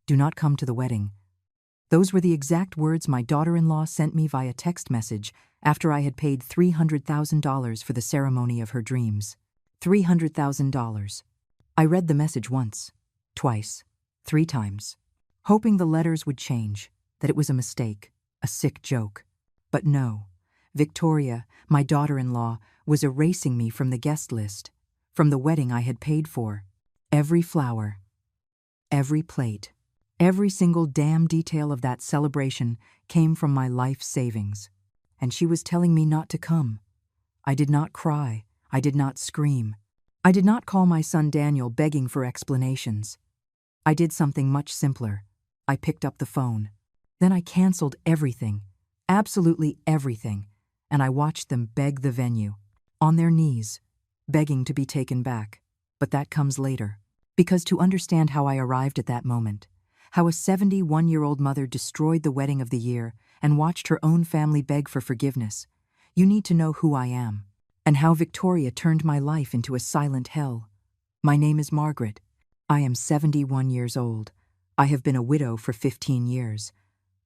"Do not come to the wedding." Those were the exact words my daughter-in-law sent me via text message after I had paid $300,000 for the ceremony of her dreams. $300,000. I read the message once, twice, 3 times, hoping the letters would change, that it was a mistake, a sick joke. But no, Victoria, my daughter-in-law, was erasing me from the guest list, from the wedding I had paid for. Every flower, every plate, every single damn detail of that celebration came from my life savings. And she was telling me not to come. I did not cry. I did not scream. I did not call my son Daniel begging for explanations. I did something much simpler. I picked up the phone. Then I canceled everything, absolutely everything, and I watched them beg the venue, on their knees, begging to be taken back. But that comes later. Because to understand how I arrived at that moment, how a 71-year-old mother destroyed the wedding of the year and watched her own family beg for forgiveness, you need to know who I am, and how Victoria turned my life into a silent hell. My name is Margaret. I am 71 years old. I have been a widow for 15 years.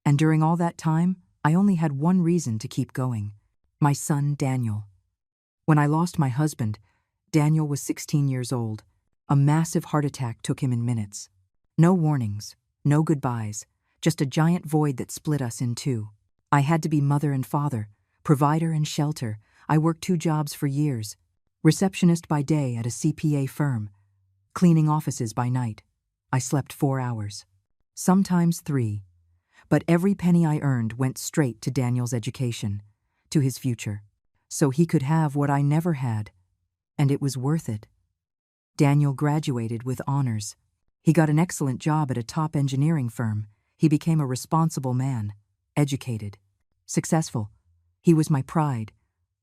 And during all that time, I only had one reason to keep going: my son Daniel. When I lost my husband, Daniel was 16 years old. A massive heart attack took him in minutes. No warnings, no goodbyes, just a giant void that split us in two. I had to be mother and father, provider and shelter. I worked 2 jobs for years. Receptionist by day at a CPA firm, cleaning offices by night. I slept 4 hours, sometimes 3. But every penny I earned went straight to Daniel's education, to his future, so he could have what I never had. And it was worth it. Daniel graduated with honors. He got an excellent job at a top engineering firm. He became a responsible man, educated, successful. He was my pride,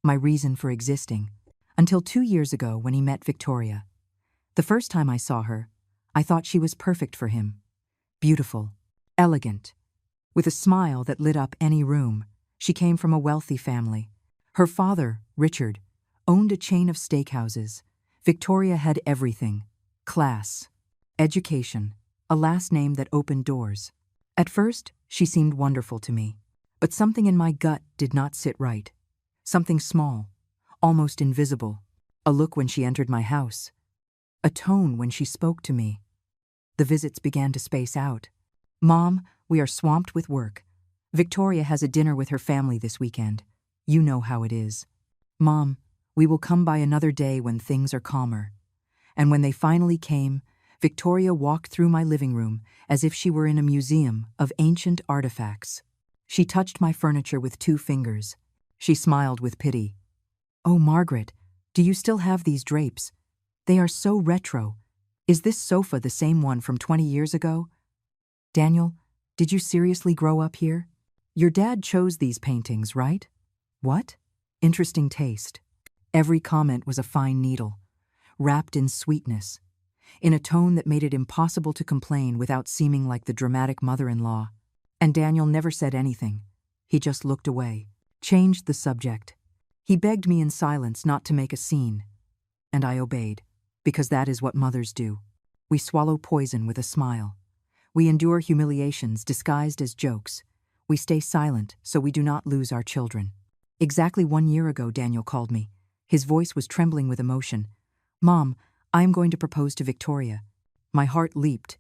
my reason for existing, until 2 years ago when he met Victoria. The first time I saw her, I thought she was perfect for him. Beautiful, elegant, with a smile that lit up any room. She came from a wealthy family. Her father, Richard, owned a chain of steakhouses. Victoria had everything: class, education, a last name that opened doors. At first, she seemed wonderful to me, but something in my gut did not sit right. Something small, almost invisible. A look when she entered my house. A tone when she spoke to me. The visits began to space out. "Mom, we are swamped with work. Victoria has a dinner with her family this weekend. You know how it is. Mom, we will come by another day when things are calmer." And when they finally came, Victoria walked through my living room as if she were in a museum of ancient artifacts. She touched my furniture with 2 fingers. She smiled with pity. "Oh, Margaret, do you still have these drapes? They are so retro. Is this sofa the same one from 20 years ago? Daniel, did you seriously grow up here? Your dad chose these paintings, right? What? Interesting taste." Every comment was a fine needle, wrapped in sweetness, in a tone that made it impossible to complain without seeming like the dramatic mother-in-law. And Daniel never said anything. He just looked away, changed the subject. He begged me in silence not to make a scene, and I obeyed, because that is what mothers do. We swallow poison with a smile. We endure humiliations disguised as jokes. We stay silent so we do not lose our children. Exactly 1 year ago, Daniel called me. His voice was trembling with emotion. "Mom, I am going to propose to Victoria." My heart leaped,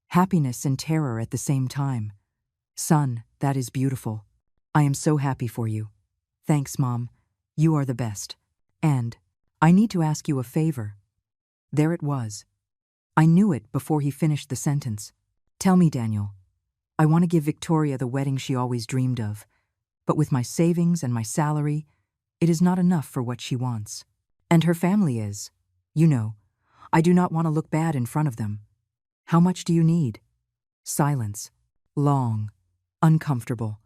happiness and terror at the same time. "Son, that is beautiful. I am so happy for you." "Thanks, Mom. You are the best. And I need to ask you a favor." There it was. I knew it before he finished the sentence. "Tell me, Daniel. I want to give Victoria the wedding she always dreamed of, but with my savings and my salary, it is not enough for what she wants. And her family is. You know, I do not want to look bad in front of them. How much do you need?" Silence. Long. Uncomfortable.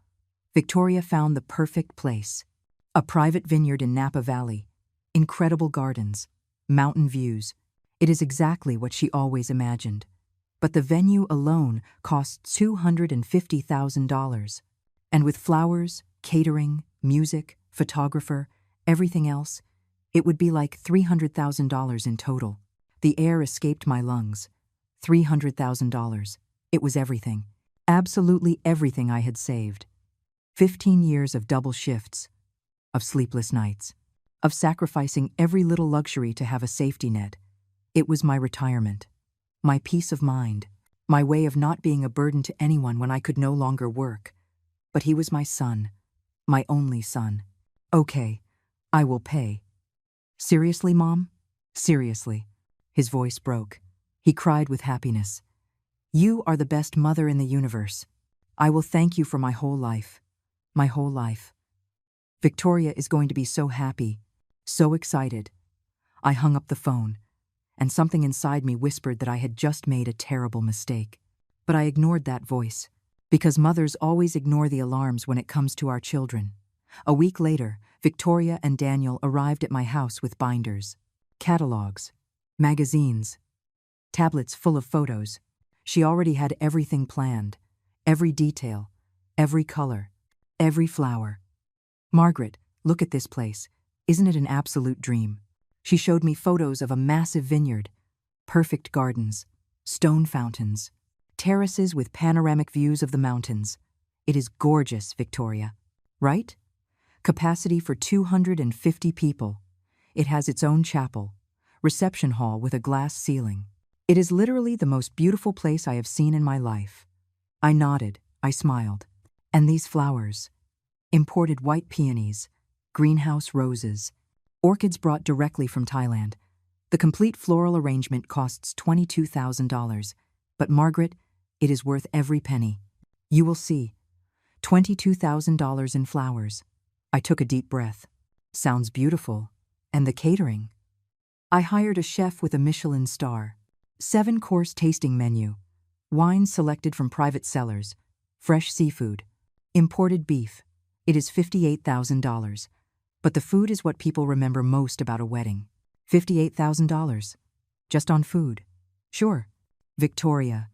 Victoria found the perfect place. A private vineyard in Napa Valley. Incredible gardens. Mountain views. It is exactly what she always imagined. But the venue alone cost $250,000. And with flowers, catering, music, photographer, everything else, it would be like $300,000 in total. The air escaped my lungs. $300,000. It was everything. Absolutely everything I had saved. 15 years of double shifts, of sleepless nights, of sacrificing every little luxury to have a safety net. It was my retirement, my peace of mind, my way of not being a burden to anyone when I could no longer work. But he was my son, my only son. Okay, I will pay. Seriously, Mom? Seriously. His voice broke. He cried with happiness. You are the best mother in the universe. I will thank you for my whole life. My whole life. Victoria is going to be so happy, so excited. I hung up the phone, and something inside me whispered that I had just made a terrible mistake. But I ignored that voice, because mothers always ignore the alarms when it comes to our children. A week later, Victoria and Daniel arrived at my house with binders, catalogs, magazines, tablets full of photos. She already had everything planned, every detail, every color, every flower. Margaret, look at this place. Isn't it an absolute dream? She showed me photos of a massive vineyard, perfect gardens, stone fountains, terraces with panoramic views of the mountains. It is gorgeous, Victoria. Right? Capacity for 250 people. It has its own chapel, reception hall with a glass ceiling. It is literally the most beautiful place I have seen in my life. I nodded, I smiled. And these flowers. Imported white peonies, greenhouse roses, orchids brought directly from Thailand. The complete floral arrangement costs $22,000. But Margaret, it is worth every penny. You will see. $22,000 in flowers. I took a deep breath. Sounds beautiful. And the catering? I hired a chef with a Michelin star. 7-course tasting menu. Wines selected from private cellars. Fresh seafood. Imported beef. It is $58,000. But the food is what people remember most about a wedding. $58,000. Just on food. Sure. Victoria.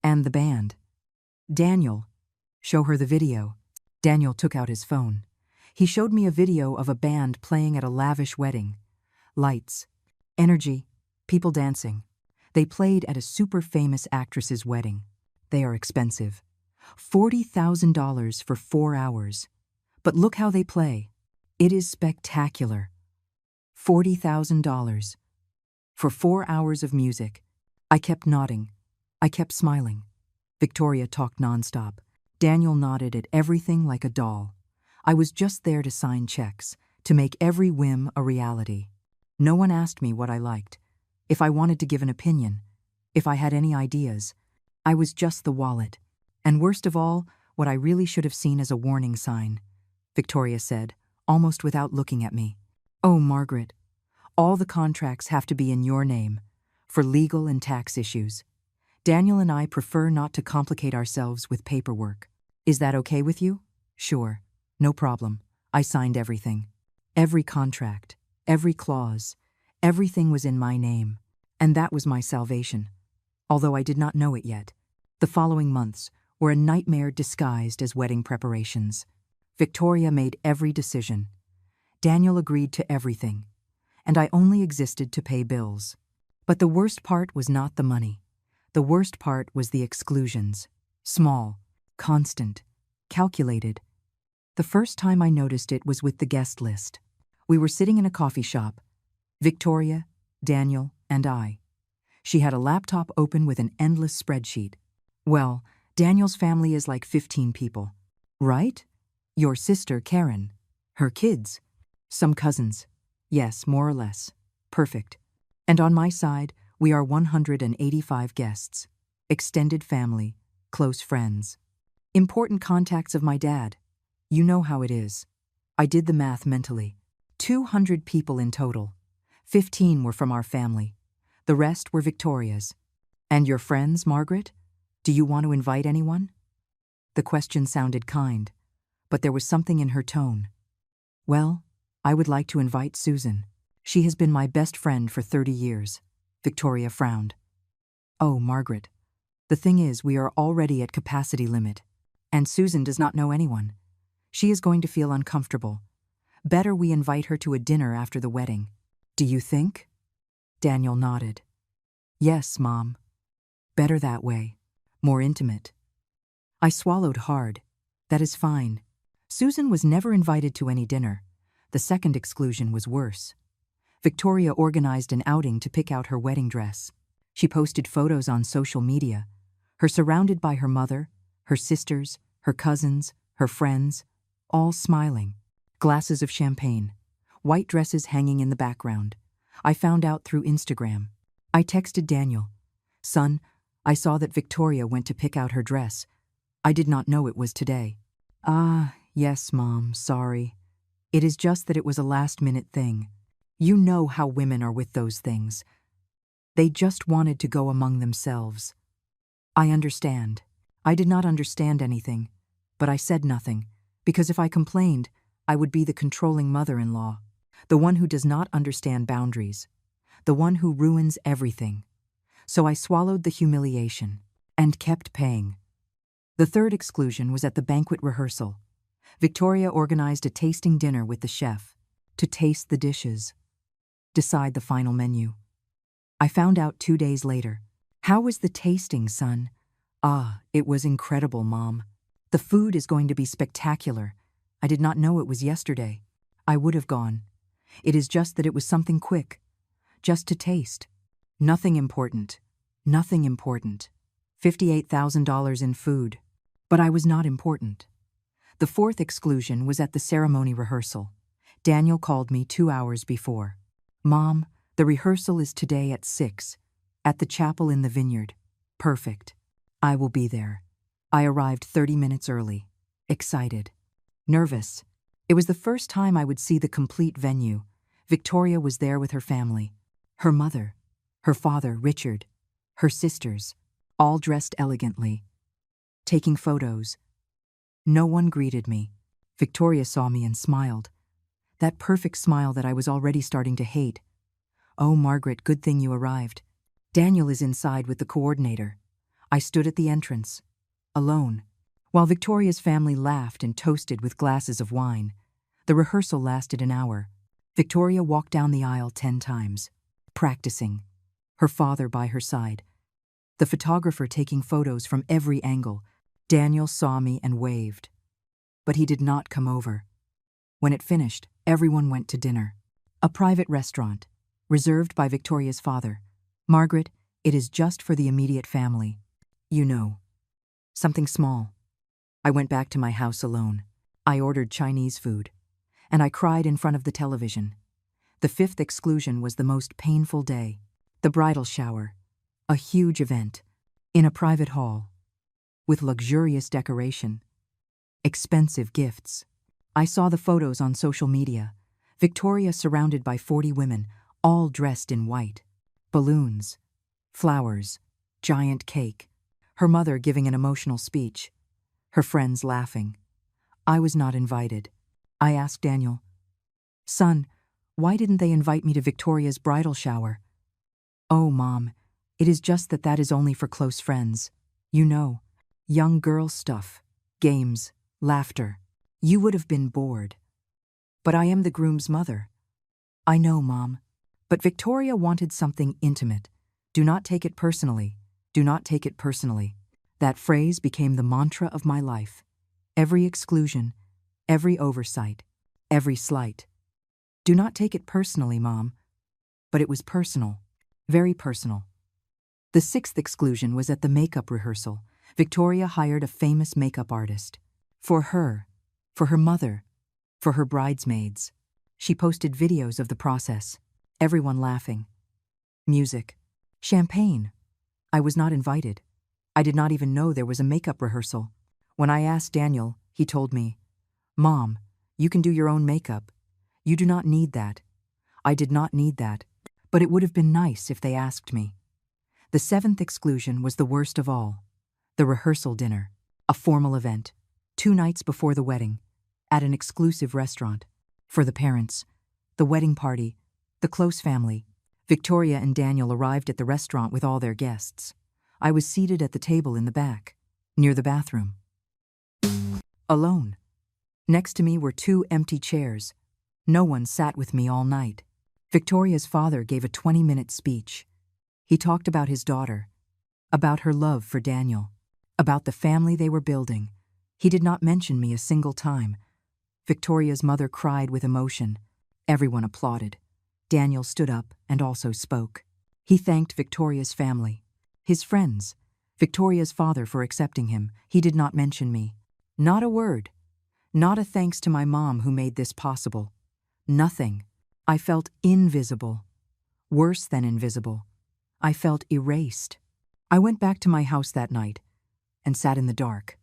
And the band. Daniel. Show her the video. Daniel took out his phone. He showed me a video of a band playing at a lavish wedding. Lights. Energy. People dancing. They played at a super famous actress's wedding. They are expensive. $40,000 for 4 hours. But look how they play. It is spectacular. $40,000 for 4 hours of music. I kept nodding. I kept smiling. Victoria talked nonstop. Daniel nodded at everything like a doll. I was just there to sign checks, to make every whim a reality. No one asked me what I liked, if I wanted to give an opinion, if I had any ideas. I was just the wallet. And worst of all, what I really should have seen as a warning sign. Victoria said, almost without looking at me. Oh, Margaret, all the contracts have to be in your name, for legal and tax issues. Daniel and I prefer not to complicate ourselves with paperwork. Is that okay with you? Sure, no problem. I signed everything. Every contract, every clause, everything was in my name, and that was my salvation. Although I did not know it yet. The following months were a nightmare disguised as wedding preparations. Victoria made every decision. Daniel agreed to everything, and I only existed to pay bills. But the worst part was not the money. The worst part was the exclusions. Small, constant, calculated. The first time I noticed it was with the guest list. We were sitting in a coffee shop. Victoria, Daniel, and I. She had a laptop open with an endless spreadsheet. Well, Daniel's family is like 15 people. Right? Your sister, Karen. Her kids. Some cousins. Yes, more or less. Perfect. And on my side, we are 185 guests. Extended family, close friends. Important contacts of my dad. You know how it is. I did the math mentally. 200 people in total. 15 were from our family. The rest were Victoria's. And your friends, Margaret? Do you want to invite anyone? The question sounded kind, but there was something in her tone. Well, I would like to invite Susan. She has been my best friend for 30 years. Victoria frowned. Oh, Margaret. The thing is, we are already at capacity limit, and Susan does not know anyone. She is going to feel uncomfortable. Better we invite her to a dinner after the wedding. Do you think? Daniel nodded. Yes, Mom. Better that way. more intimate. I swallowed hard. That is fine. Susan was never invited to any dinner. The second exclusion was worse. Victoria organized an outing to pick out her wedding dress. She posted photos on social media, her surrounded by her mother, her sisters, her cousins, her friends, all smiling. Glasses of champagne, white dresses hanging in the background. I found out through Instagram. I texted Daniel, "Son, I saw that Victoria went to pick out her dress. I did not know it was today." "Ah, yes, Mom, sorry. It is just that it was a last-minute thing. You know how women are with those things. They just wanted to go among themselves." I understand. I did not understand anything, but I said nothing, because if I complained, I would be the controlling mother-in-law, the one who does not understand boundaries, the one who ruins everything. So I swallowed the humiliation and kept paying. The third exclusion was at the banquet rehearsal. Victoria organized a tasting dinner with the chef to taste the dishes, decide the final menu. I found out 2 days later. "How was the tasting, son?" "Ah, it was incredible, Mom. The food is going to be spectacular. I did not know it was yesterday. I would have gone. It is just that it was something quick, just to taste. Nothing important. Nothing important. $58,000 in food. But I was not important." The fourth exclusion was at the ceremony rehearsal. Daniel called me 2 hours before. "Mom, the rehearsal is today at 6, at the chapel in the vineyard." "Perfect. I will be there." I arrived 30 minutes early, excited, nervous. It was the first time I would see the complete venue. Victoria was there with her family, her mother, her father, Richard, her sisters, all dressed elegantly, taking photos. No one greeted me. Victoria saw me and smiled. That perfect smile that I was already starting to hate. "Oh, Margaret, good thing you arrived. Daniel is inside with the coordinator." I stood at the entrance, alone, while Victoria's family laughed and toasted with glasses of wine. The rehearsal lasted an hour. Victoria walked down the aisle 10 times, practicing, her father by her side, the photographer taking photos from every angle. Daniel saw me and waved, but he did not come over. When it finished, everyone went to dinner. A private restaurant, reserved by Victoria's father. "Margaret, it is just for the immediate family. You know, something small." I went back to my house alone. I ordered Chinese food, and I cried in front of the television. The fifth exclusion was the most painful day. The bridal shower, a huge event, in a private hall, with luxurious decoration, expensive gifts. I saw the photos on social media. Victoria surrounded by 40 women, all dressed in white. Balloons, flowers, giant cake. Her mother giving an emotional speech. Her friends laughing. I was not invited. I asked Daniel, "Son, why didn't they invite me to Victoria's bridal shower?" "Oh, Mom, it is just that is only for close friends. You know, young girl stuff, games, laughter. You would have been bored." "But I am the groom's mother." "I know, Mom. But Victoria wanted something intimate. Do not take it personally. Do not take it personally." That phrase became the mantra of my life. Every exclusion, every oversight, every slight. Do not take it personally, Mom. But it was personal, very personal. The sixth exclusion was at the makeup rehearsal. Victoria hired a famous makeup artist. For her mother, for her bridesmaids. She posted videos of the process, everyone laughing. Music, champagne. I was not invited. I did not even know there was a makeup rehearsal. When I asked Daniel, he told me, "Mom, you can do your own makeup. You do not need that." I did not need that, but it would have been nice if they asked me. The seventh exclusion was the worst of all. The rehearsal dinner, a formal event, 2 nights before the wedding, at an exclusive restaurant. For the parents, the wedding party, the close family. Victoria and Daniel arrived at the restaurant with all their guests. I was seated at the table in the back, near the bathroom. Alone. Next to me were 2 empty chairs. No one sat with me all night. Victoria's father gave a 20-minute speech. He talked about his daughter, about her love for Daniel. about the family they were building. He did not mention me a single time. Victoria's mother cried with emotion. Everyone applauded. Daniel stood up and also spoke. He thanked Victoria's family, his friends, Victoria's father for accepting him. He did not mention me. Not a word. Not a thanks to my mom who made this possible. Nothing. I felt invisible. Worse than invisible. I felt erased. I went back to my house that night and sat in the dark,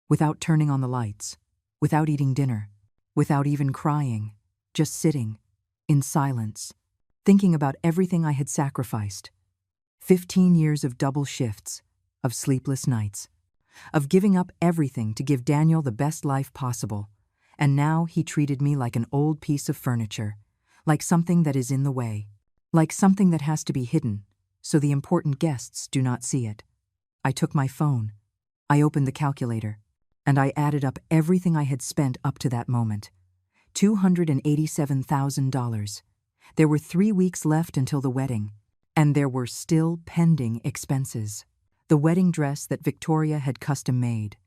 without turning on the lights, without eating dinner, without even crying, just sitting, in silence, thinking about everything I had sacrificed. 15 years of double shifts, of sleepless nights, of giving up everything to give Daniel the best life possible, and now he treated me like an old piece of furniture, like something that is in the way, like something that has to be hidden, so the important guests do not see it. I took my phone. I opened the calculator, and I added up everything I had spent up to that moment. $287,000. There were 3 weeks left until the wedding, and there were still pending expenses. The wedding dress that Victoria had custom made,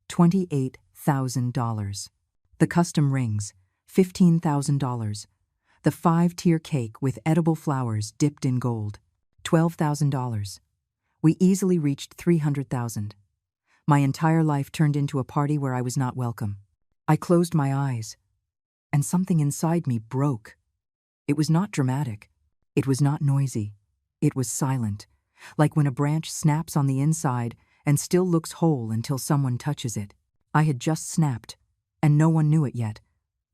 $28,000. The custom rings, $15,000. The 5-tier cake with edible flowers dipped in gold, $12,000. We easily reached $300,000. My entire life turned into a party where I was not welcome. I closed my eyes, and something inside me broke. It was not dramatic. It was not noisy. It was silent, like when a branch snaps on the inside and still looks whole until someone touches it. I had just snapped, and no one knew it yet.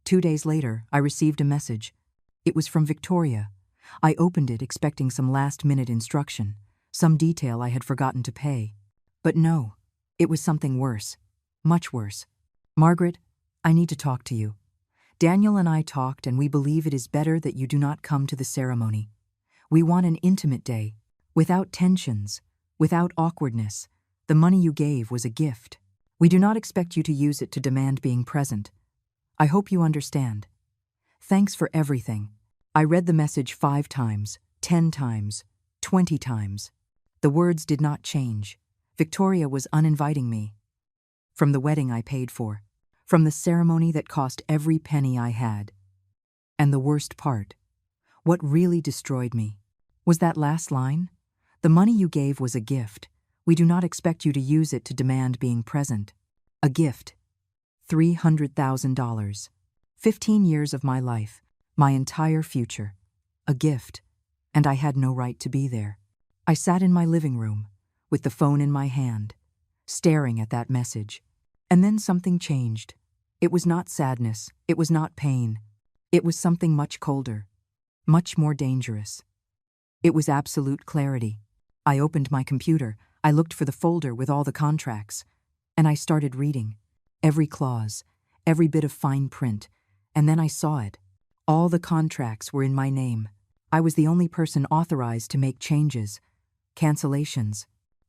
2 days later, I received a message. It was from Victoria. I opened it expecting some last-minute instruction, some detail I had forgotten to pay. But no, it was something worse, much worse. Margaret, I need to talk to you. Daniel and I talked, and we believe it is better that you do not come to the ceremony. We want an intimate day, without tensions, without awkwardness. The money you gave was a gift. We do not expect you to use it to demand being present. I hope you understand. Thanks for everything. I read the message 5 times, 10 times, 20 times. The words did not change. Victoria was uninviting me. From the wedding I paid for, from the ceremony that cost every penny I had. And the worst part, what really destroyed me, was that last line. The money you gave was a gift. We do not expect you to use it to demand being present. A gift. $300,000. 15 years of my life, my entire future. A gift. And I had no right to be there. I sat in my living room, with the phone in my hand, staring at that message. And then something changed. It was not sadness. It was not pain. It was something much colder, much more dangerous. It was absolute clarity. I opened my computer. I looked for the folder with all the contracts, and I started reading. Every clause, every bit of fine print, and then I saw it. All the contracts were in my name. I was the only person authorized to make changes, cancellations,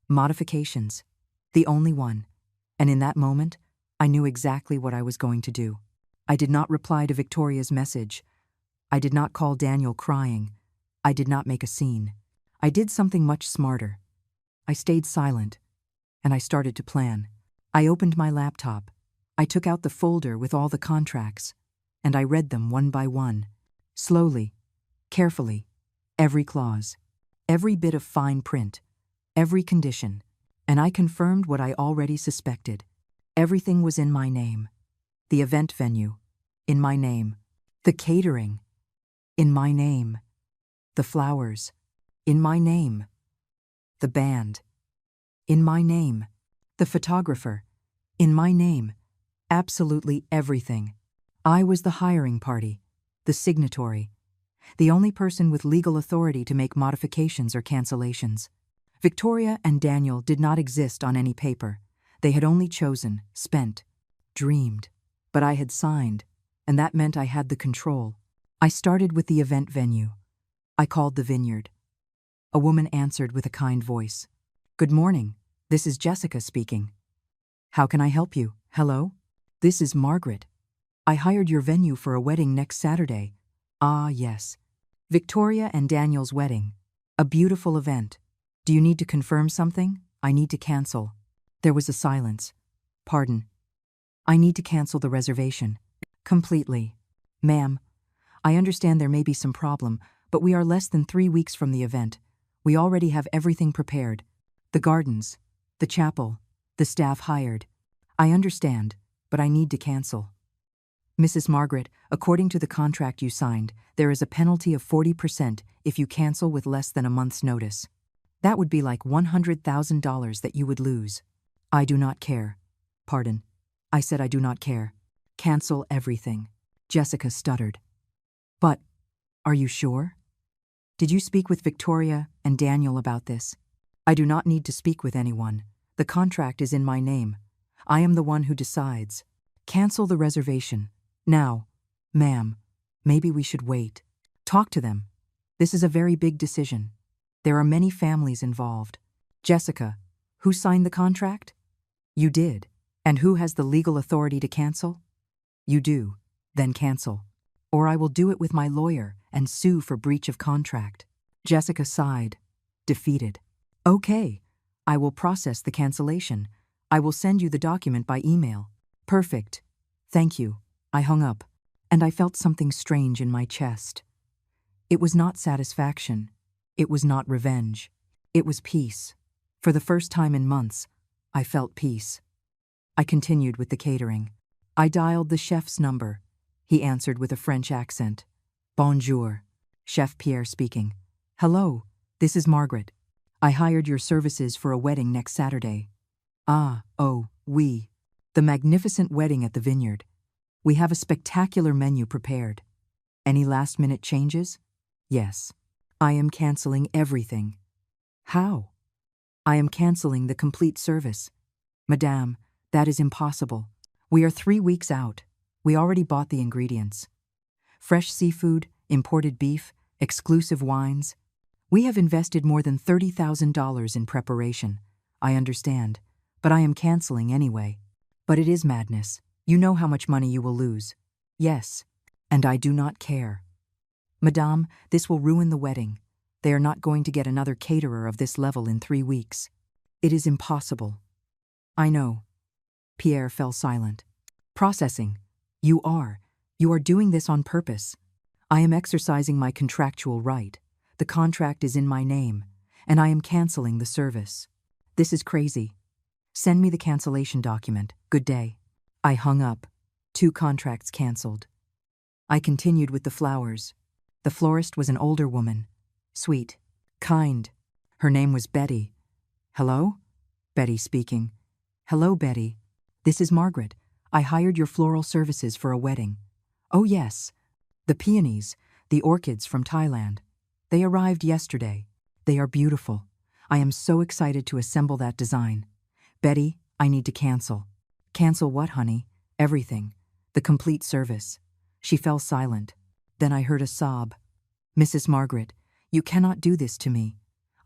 modifications. The only one. And in that moment, I knew exactly what I was going to do. I did not reply to Victoria's message. I did not call Daniel crying. I did not make a scene. I did something much smarter. I stayed silent, and I started to plan. I opened my laptop. I took out the folder with all the contracts, and I read them one by one, slowly, carefully, every clause, every bit of fine print, every condition, and I confirmed what I already suspected. Everything was in my name. The event venue, in my name. The catering, in my name. The flowers, in my name. The band, in my name. The photographer, in my name. Absolutely everything. I was the hiring party, the signatory, the only person with legal authority to make modifications or cancellations. Victoria and Daniel did not exist on any paper. They had only chosen, spent, dreamed. But I had signed, and that meant I had the control. I started with the event venue. I called the vineyard. A woman answered with a kind voice. "Good morning. This is Jessica speaking. How can I help you? Hello? This is Margaret. I hired your venue for a wedding next Saturday." Ah, yes. Victoria and Daniel's wedding. A beautiful event. Do you need to confirm something? I need to cancel. There was a silence. Pardon. I need to cancel the reservation. Completely. Ma'am, I understand there may be some problem, but we are less than 3 weeks from the event. We already have everything prepared. The gardens, the chapel, the staff hired. I understand, but I need to cancel. Mrs. Margaret, according to the contract you signed, there is a penalty of 40% if you cancel with less than a month's notice. That would be like $100,000 that you would lose. I do not care. Pardon. I said I do not care. Cancel everything. Jessica stuttered. But, are you sure? Did you speak with Victoria and Daniel about this? I do not need to speak with anyone. The contract is in my name. I am the one who decides. Cancel the reservation. Now, ma'am, maybe we should wait. Talk to them. This is a very big decision. There are many families involved. Jessica, who signed the contract? You did. And who has the legal authority to cancel? You do. Then cancel. Or I will do it with my lawyer and sue for breach of contract. Jessica sighed, defeated. Okay, I will process the cancellation. I will send you the document by email. Perfect. Thank you. I hung up, and I felt something strange in my chest. It was not satisfaction. It was not revenge. It was peace. For the first time in months, I felt peace. I continued with the catering. I dialed the chef's number. He answered with a French accent. Bonjour. Chef Pierre speaking. Hello, this is Margaret. I hired your services for a wedding next Saturday. Ah, oh, oui. The magnificent wedding at the vineyard. We have a spectacular menu prepared. Any last-minute changes? Yes. I am canceling everything. How? I am canceling the complete service. Madame, that is impossible. We are 3 weeks out. We already bought the ingredients. Fresh seafood, imported beef, exclusive wines. We have invested more than $30,000 in preparation. I understand, but I am canceling anyway. But it is madness. You know how much money you will lose. Yes, and I do not care. Madame, this will ruin the wedding. They are not going to get another caterer of this level in 3 weeks. It is impossible. I know. Pierre fell silent. Processing. You are doing this on purpose. I am exercising my contractual right. The contract is in my name, and I am canceling the service. This is crazy. Send me the cancellation document. Good day. I hung up. 2 contracts canceled. I continued with the flowers. The florist was an older woman. Sweet. Kind. Her name was Betty. Hello? Betty speaking. Hello, Betty. This is Margaret. I hired your floral services for a wedding. Oh, yes. The peonies, the orchids from Thailand. They arrived yesterday. They are beautiful. I am so excited to assemble that design. Betty, I need to cancel. Cancel what, honey? Everything. The complete service. She fell silent. Then I heard a sob. Mrs. Margaret, you cannot do this to me.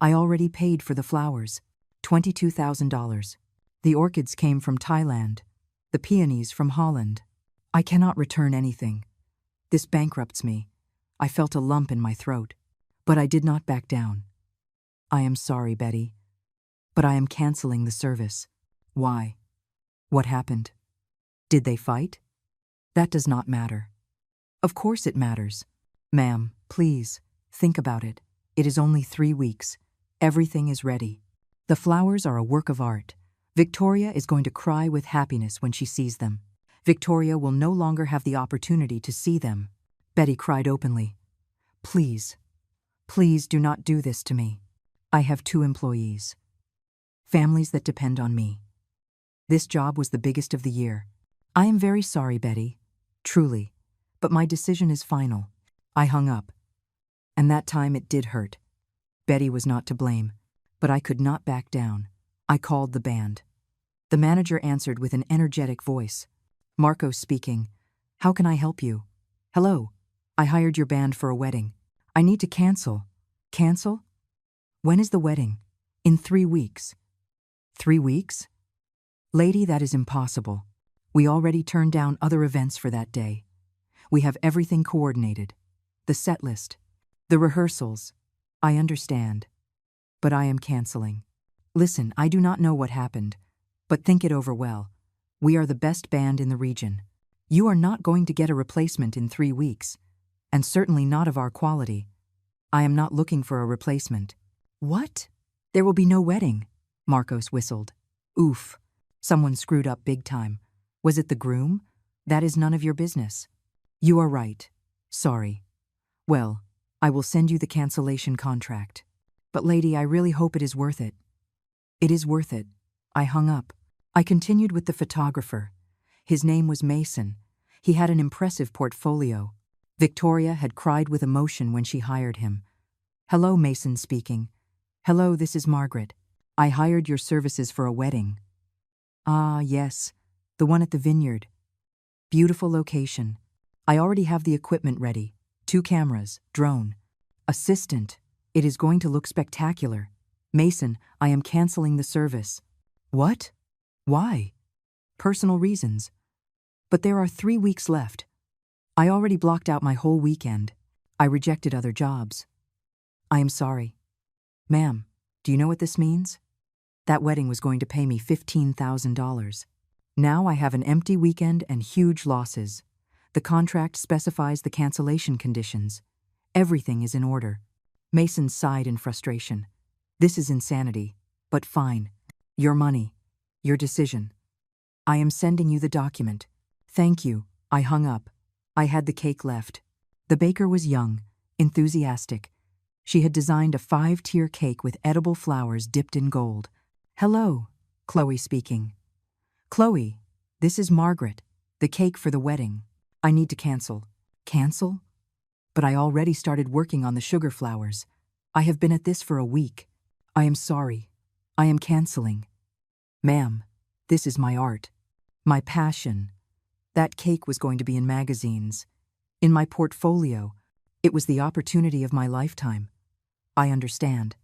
I already paid for the flowers. $22,000. The orchids came from Thailand. The peonies from Holland. I cannot return anything. This bankrupts me. I felt a lump in my throat. But I did not back down. I am sorry, Betty. But I am canceling the service. Why? What happened? Did they fight? That does not matter. Of course it matters. Ma'am, please, think about it. It is only 3 weeks. Everything is ready. The flowers are a work of art. Victoria is going to cry with happiness when she sees them. Victoria will no longer have the opportunity to see them. Betty cried openly. Please, please do not do this to me. I have 2 employees. Families that depend on me. This job was the biggest of the year. I am very sorry, Betty. Truly. But my decision is final. I hung up. And that time it did hurt. Betty was not to blame. But I could not back down. I called the band. The manager answered with an energetic voice. Marco speaking. How can I help you? Hello. I hired your band for a wedding. I need to cancel. Cancel? When is the wedding? In 3 weeks. 3 weeks? Lady, that is impossible. We already turned down other events for that day. We have everything coordinated. The set list. The rehearsals. I understand. But I am canceling. Listen, I do not know what happened. But think it over well. We are the best band in the region. You are not going to get a replacement in 3 weeks, and certainly not of our quality. I am not looking for a replacement. What? There will be no wedding, Marcos whistled. Oof. Someone screwed up big time. Was it the groom? That is none of your business. You are right. Sorry. Well, I will send you the cancellation contract. But lady, I really hope it is worth it. It is worth it. I hung up. I continued with the photographer. His name was Mason. He had an impressive portfolio. Victoria had cried with emotion when she hired him. Hello, Mason speaking. Hello, this is Margaret. I hired your services for a wedding. Ah, yes, the one at the vineyard. Beautiful location. I already have the equipment ready. 2 cameras, drone. Assistant. It is going to look spectacular. Mason, I am canceling the service. What? Why? Personal reasons. But there are 3 weeks left. I already blocked out my whole weekend. I rejected other jobs. I am sorry. Ma'am, do you know what this means? That wedding was going to pay me $15,000. Now I have an empty weekend and huge losses. The contract specifies the cancellation conditions. Everything is in order. Mason sighed in frustration. This is insanity, but fine. Your money. Your decision. I am sending you the document. Thank you. I hung up. I had the cake left. The baker was young, enthusiastic. She had designed a 5-tier cake with edible flowers dipped in gold. Hello, Chloe speaking. Chloe, this is Margaret. The cake for the wedding. I need to cancel. Cancel? But I already started working on the sugar flowers. I have been at this for a week. I am sorry. I am canceling. Ma'am, this is my art. My passion. That cake was going to be in magazines. In my portfolio. It was the opportunity of my lifetime. I understand.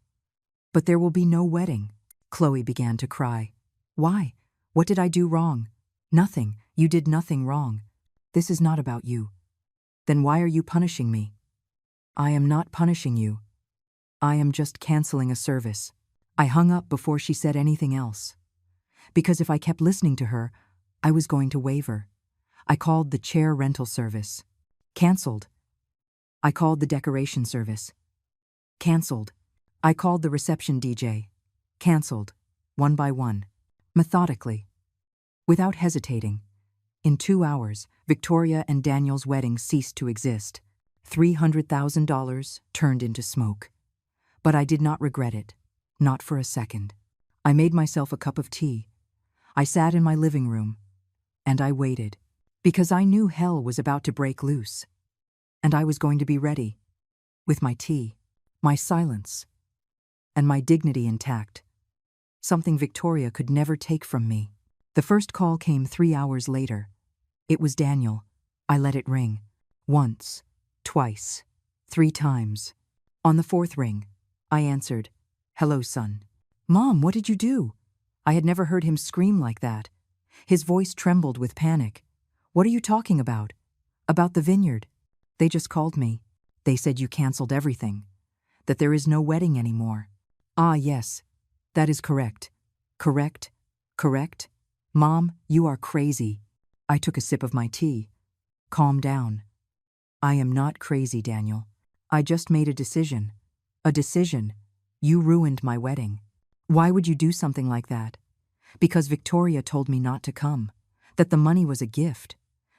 But there will be no wedding. Chloe began to cry. Why? What did I do wrong? Nothing. You did nothing wrong. This is not about you. Then why are you punishing me? I am not punishing you. I am just canceling a service. I hung up before she said anything else. Because if I kept listening to her, I was going to waver. I called the chair rental service. Cancelled. I called the decoration service. Cancelled. I called the reception DJ. Cancelled. One by one. Methodically. Without hesitating. In 2 hours, Victoria and Daniel's wedding ceased to exist. $300,000 turned into smoke. But I did not regret it. Not for a second. I made myself a cup of tea. I sat in my living room. And I waited. Because I knew hell was about to break loose. And I was going to be ready. With my tea. My silence. And my dignity intact. Something Victoria could never take from me. The first call came 3 hours later. It was Daniel. I let it ring. Once. Twice. 3 times. On the 4th ring, I answered, Hello, son. Mom, what did you do? I had never heard him scream like that. His voice trembled with panic. What are you talking about? About the vineyard. They just called me. They said you canceled everything. That there is no wedding anymore. Ah, yes. That is correct. Correct? Correct? Mom, you are crazy. I took a sip of my tea. Calm down. I am not crazy, Daniel. I just made a decision. A decision. You ruined my wedding. Why would you do something like that? Because Victoria told me not to come. That the money was a gift.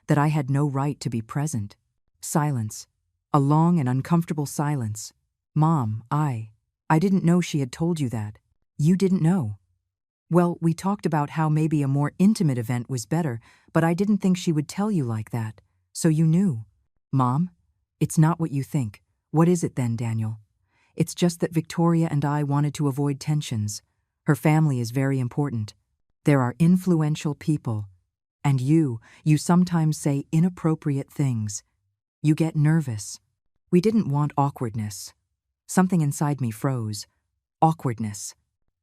That I had no right to be present. Silence. A long and uncomfortable silence. Mom, I didn't know she had told you that. You didn't know. Well, we talked about how maybe a more intimate event was better, but I didn't think she would tell you like that. So you knew. Mom, it's not what you think. What is it then, Daniel? It's just that Victoria and I wanted to avoid tensions. Her family is very important. There are influential people. And you sometimes say inappropriate things. You get nervous. We didn't want awkwardness. Something inside me froze. Awkwardness.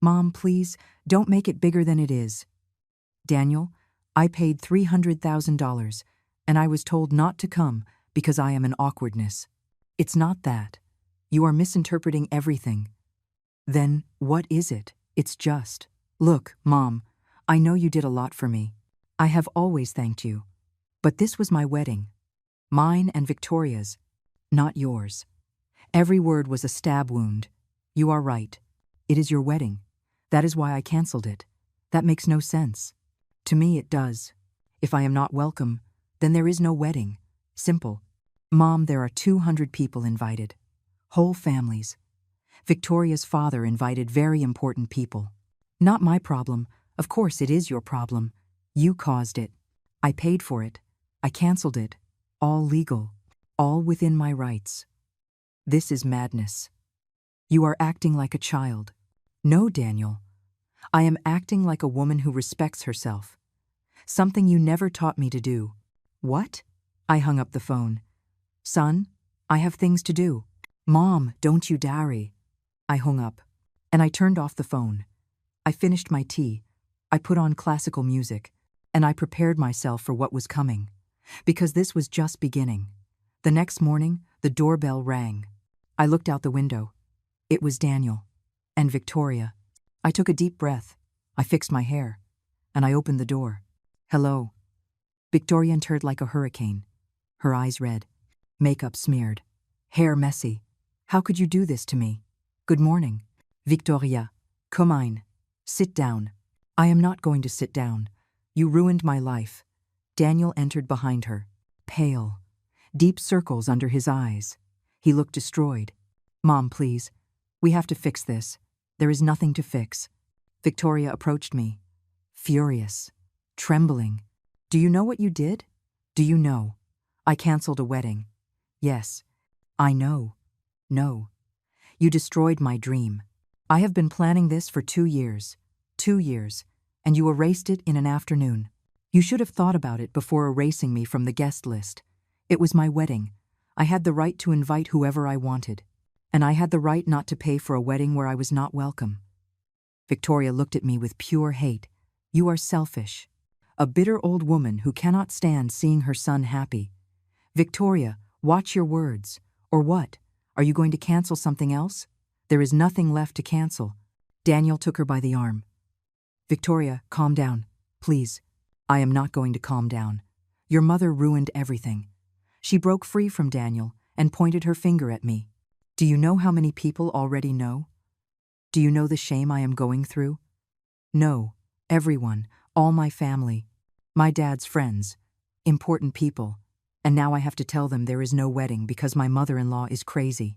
Mom, please, don't make it bigger than it is. Daniel, I paid $300,000, and I was told not to come because I am an awkwardness. It's not that. You are misinterpreting everything. Then what is it? It's just. Look, Mom, I know you did a lot for me. I have always thanked you. But this was my wedding. Mine and Victoria's, not yours. Every word was a stab wound. You are right. It is your wedding. That is why I cancelled it. That makes no sense. To me it does. If I am not welcome, then there is no wedding. Simple. Mom, there are 200 people invited. Whole families. Victoria's father invited very important people. Not my problem. Of course it is your problem. You caused it. I paid for it. I cancelled it. All legal. All within my rights. This is madness. You are acting like a child. No, Daniel. I am acting like a woman who respects herself. Something you never taught me to do. What? I hung up the phone. Son, I have things to do. Mom, don't you dowry. I hung up, and I turned off the phone. I finished my tea. I put on classical music, and I prepared myself for what was coming, because this was just beginning. The next morning, the doorbell rang. I looked out the window. It was Daniel and Victoria. I took a deep breath. I fixed my hair, and I opened the door. Hello. Victoria entered like a hurricane. Her eyes red, makeup smeared, hair messy. How could you do this to me? Good morning. Victoria, come in. Sit down. I am not going to sit down. You ruined my life. Daniel entered behind her, pale, deep circles under his eyes. He looked destroyed. Mom, please. We have to fix this. There is nothing to fix. Victoria approached me, furious, trembling. Do you know what you did? Do you know? I cancelled a wedding. Yes. I know. No. You destroyed my dream. I have been planning this for 2 years. 2 years. And you erased it in an afternoon. You should have thought about it before erasing me from the guest list. It was my wedding. I had the right to invite whoever I wanted. And I had the right not to pay for a wedding where I was not welcome. Victoria looked at me with pure hate. You are selfish. A bitter old woman who cannot stand seeing her son happy. Victoria, watch your words. Or what? Are you going to cancel something else? There is nothing left to cancel. Daniel took her by the arm. Victoria, calm down. Please. I am not going to calm down. Your mother ruined everything. She broke free from Daniel and pointed her finger at me. Do you know how many people already know? Do you know the shame I am going through? No, everyone, all my family, my dad's friends, important people, and now I have to tell them there is no wedding because my mother-in-law is crazy.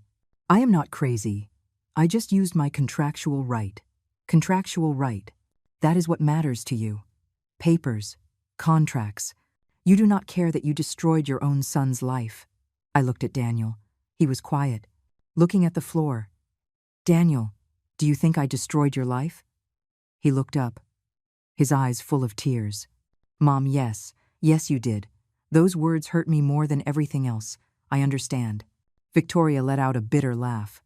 I am not crazy. I just used my contractual right. Contractual right. That is what matters to you. Papers, contracts. You do not care that you destroyed your own son's life. I looked at Daniel. He was quiet, looking at the floor. Daniel, do you think I destroyed your life? He looked up, his eyes full of tears. Mom, yes, yes you did. Those words hurt me more than everything else. I understand. Victoria let out a bitter laugh.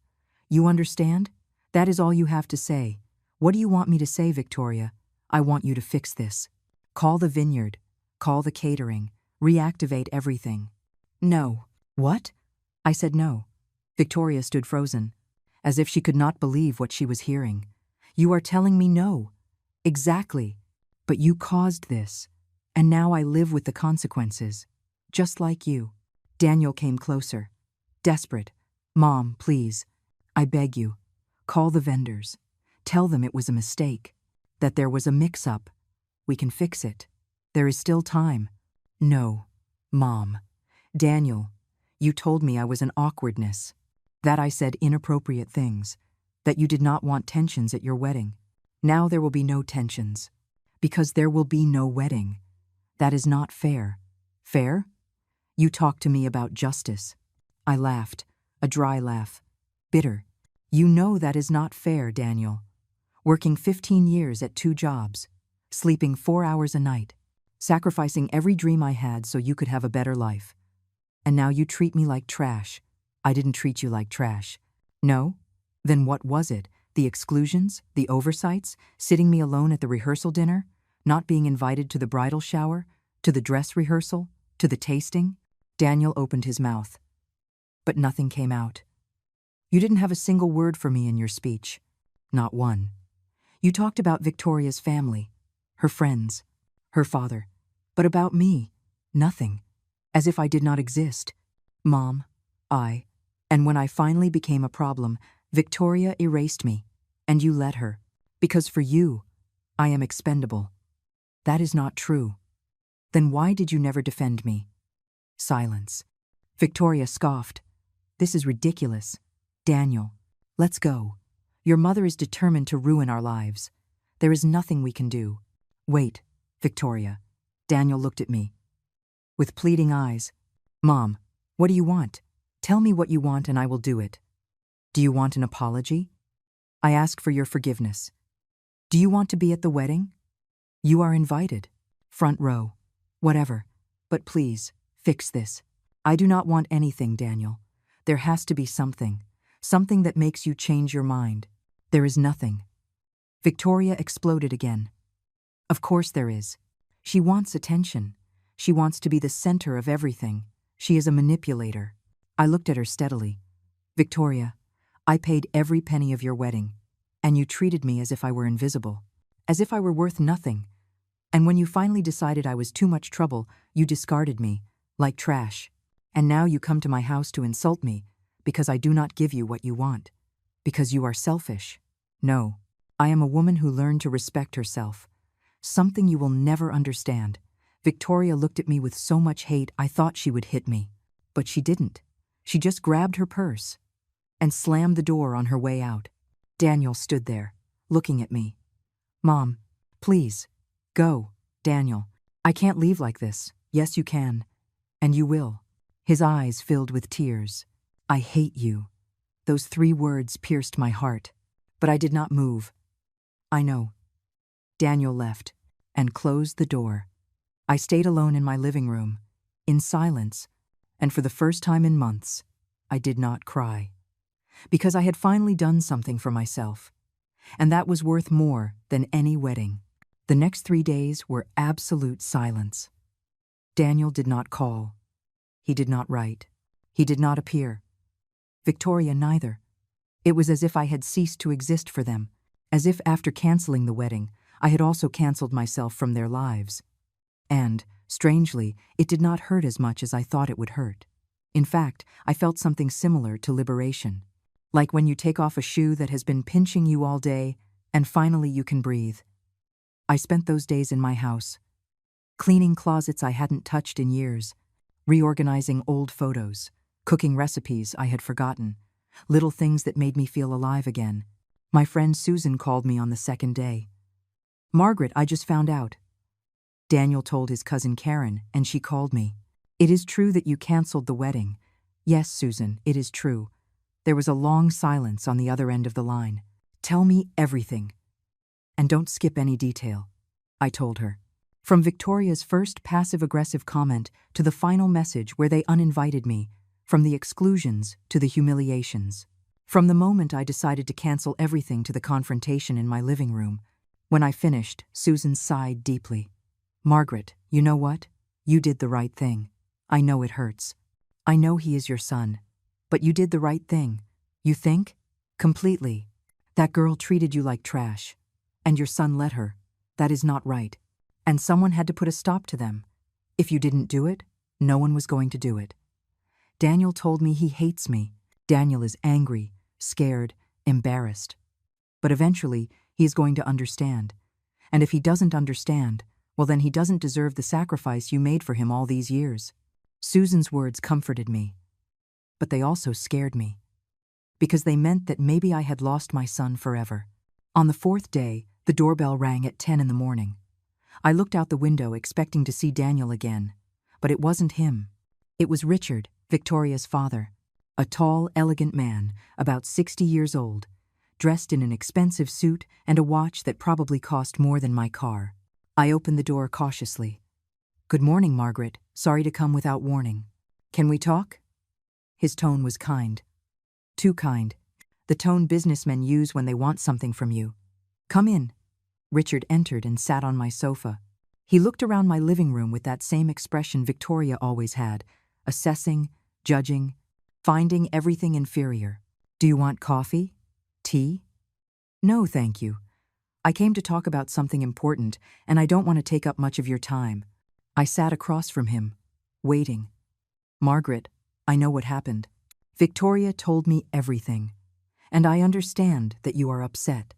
You understand? That is all you have to say. What do you want me to say, Victoria? I want you to fix this. Call the vineyard. Call the catering. Reactivate everything. No. What? I said no. Victoria stood frozen, as if she could not believe what she was hearing. You are telling me no. Exactly. But you caused this. And now I live with the consequences. Just like you. Daniel came closer. Desperate. Mom, please. I beg you. Call the vendors. Tell them it was a mistake. That there was a mix-up. We can fix it. There is still time. No. Mom. Daniel, you told me I was an awkwardness. That I said inappropriate things. That you did not want tensions at your wedding. Now there will be no tensions. Because there will be no wedding. That is not fair. Fair? You talked to me about justice. I laughed, a dry laugh. Bitter. You know that is not fair, Daniel. Working 15 years at 2 jobs. Sleeping 4 hours a night. Sacrificing every dream I had so you could have a better life. And now you treat me like trash. I didn't treat you like trash. No? Then what was it? The exclusions? The oversights? Sitting me alone at the rehearsal dinner? Not being invited to the bridal shower? To the dress rehearsal? To the tasting? Daniel opened his mouth. But nothing came out. You didn't have a single word for me in your speech. Not one. You talked about Victoria's family. her friends, her father. But about me, nothing. As if I did not exist. Mom, and when I finally became a problem, Victoria erased me, and you let her. Because for you, I am expendable. That is not true. Then why did you never defend me? Silence. Victoria scoffed. This is ridiculous. Daniel, let's go. Your mother is determined to ruin our lives. There is nothing we can do. Wait, Victoria. Daniel looked at me. With pleading eyes. Mom, what do you want? Tell me what you want and I will do it. Do you want an apology? I ask for your forgiveness. Do you want to be at the wedding? You are invited. Front row. Whatever. But please, fix this. I do not want anything, Daniel. There has to be something. Something that makes you change your mind. There is nothing. Victoria exploded again. Of course there is. She wants attention. She wants to be the center of everything. She is a manipulator. I looked at her steadily. Victoria, I paid every penny of your wedding, and you treated me as if I were invisible, as if I were worth nothing. And when you finally decided I was too much trouble, you discarded me, like trash. And now you come to my house to insult me, because I do not give you what you want. Because you are selfish. No, I am a woman who learned to respect herself. Something you will never understand. Victoria looked at me with so much hate I thought she would hit me. But she didn't. She just grabbed her purse and slammed the door on her way out. Daniel stood there, looking at me. Mom, please, go, Daniel. I can't leave like this. Yes, you can. And you will. His eyes filled with tears. I hate you. Those 3 words pierced my heart. But I did not move. I know. Daniel left and closed the door. I stayed alone in my living room, in silence, and for the first time in months, I did not cry. Because I had finally done something for myself, and that was worth more than any wedding. The next 3 days were absolute silence. Daniel did not call. He did not write. He did not appear. Victoria neither. It was as if I had ceased to exist for them, as if after canceling the wedding, I had also canceled myself from their lives. And, strangely, it did not hurt as much as I thought it would hurt. In fact, I felt something similar to liberation. Like when you take off a shoe that has been pinching you all day, and finally you can breathe. I spent those days in my house, cleaning closets I hadn't touched in years, reorganizing old photos, cooking recipes I had forgotten, little things that made me feel alive again. My friend Susan called me on the second day. Margaret, I just found out. Daniel told his cousin Karen, and she called me. It is true that you canceled the wedding. Yes, Susan, it is true. There was a long silence on the other end of the line. Tell me everything. And don't skip any detail, I told her. From Victoria's first passive-aggressive comment to the final message where they uninvited me, from the exclusions to the humiliations. From the moment I decided to cancel everything to the confrontation in my living room. When I finished, Susan sighed deeply. Margaret, you know what? You did the right thing. I know it hurts. I know he is your son. But you did the right thing. You think? Completely. That girl treated you like trash. And your son let her. That is not right. And someone had to put a stop to them. If you didn't do it, no one was going to do it. Daniel told me he hates me. Daniel is angry, scared, embarrassed. But eventually, he is going to understand. And if he doesn't understand, well then he doesn't deserve the sacrifice you made for him all these years. Susan's words comforted me. But they also scared me. Because they meant that maybe I had lost my son forever. On the 4th day, the doorbell rang at 10 in the morning. I looked out the window expecting to see Daniel again. But it wasn't him. It was Richard, Victoria's father. A tall, elegant man, about 60 years old, dressed in an expensive suit and a watch that probably cost more than my car. I opened the door cautiously. Good morning, Margaret. Sorry to come without warning. Can we talk? His tone was kind. Too kind. The tone businessmen use when they want something from you. Come in. Richard entered and sat on my sofa. He looked around my living room with that same expression Victoria always had, assessing, judging, finding everything inferior. Do you want coffee? Tea? No, thank you. I came to talk about something important, and I don't want to take up much of your time. I sat across from him, waiting. Margaret, I know what happened. Victoria told me everything. And I understand that you are upset.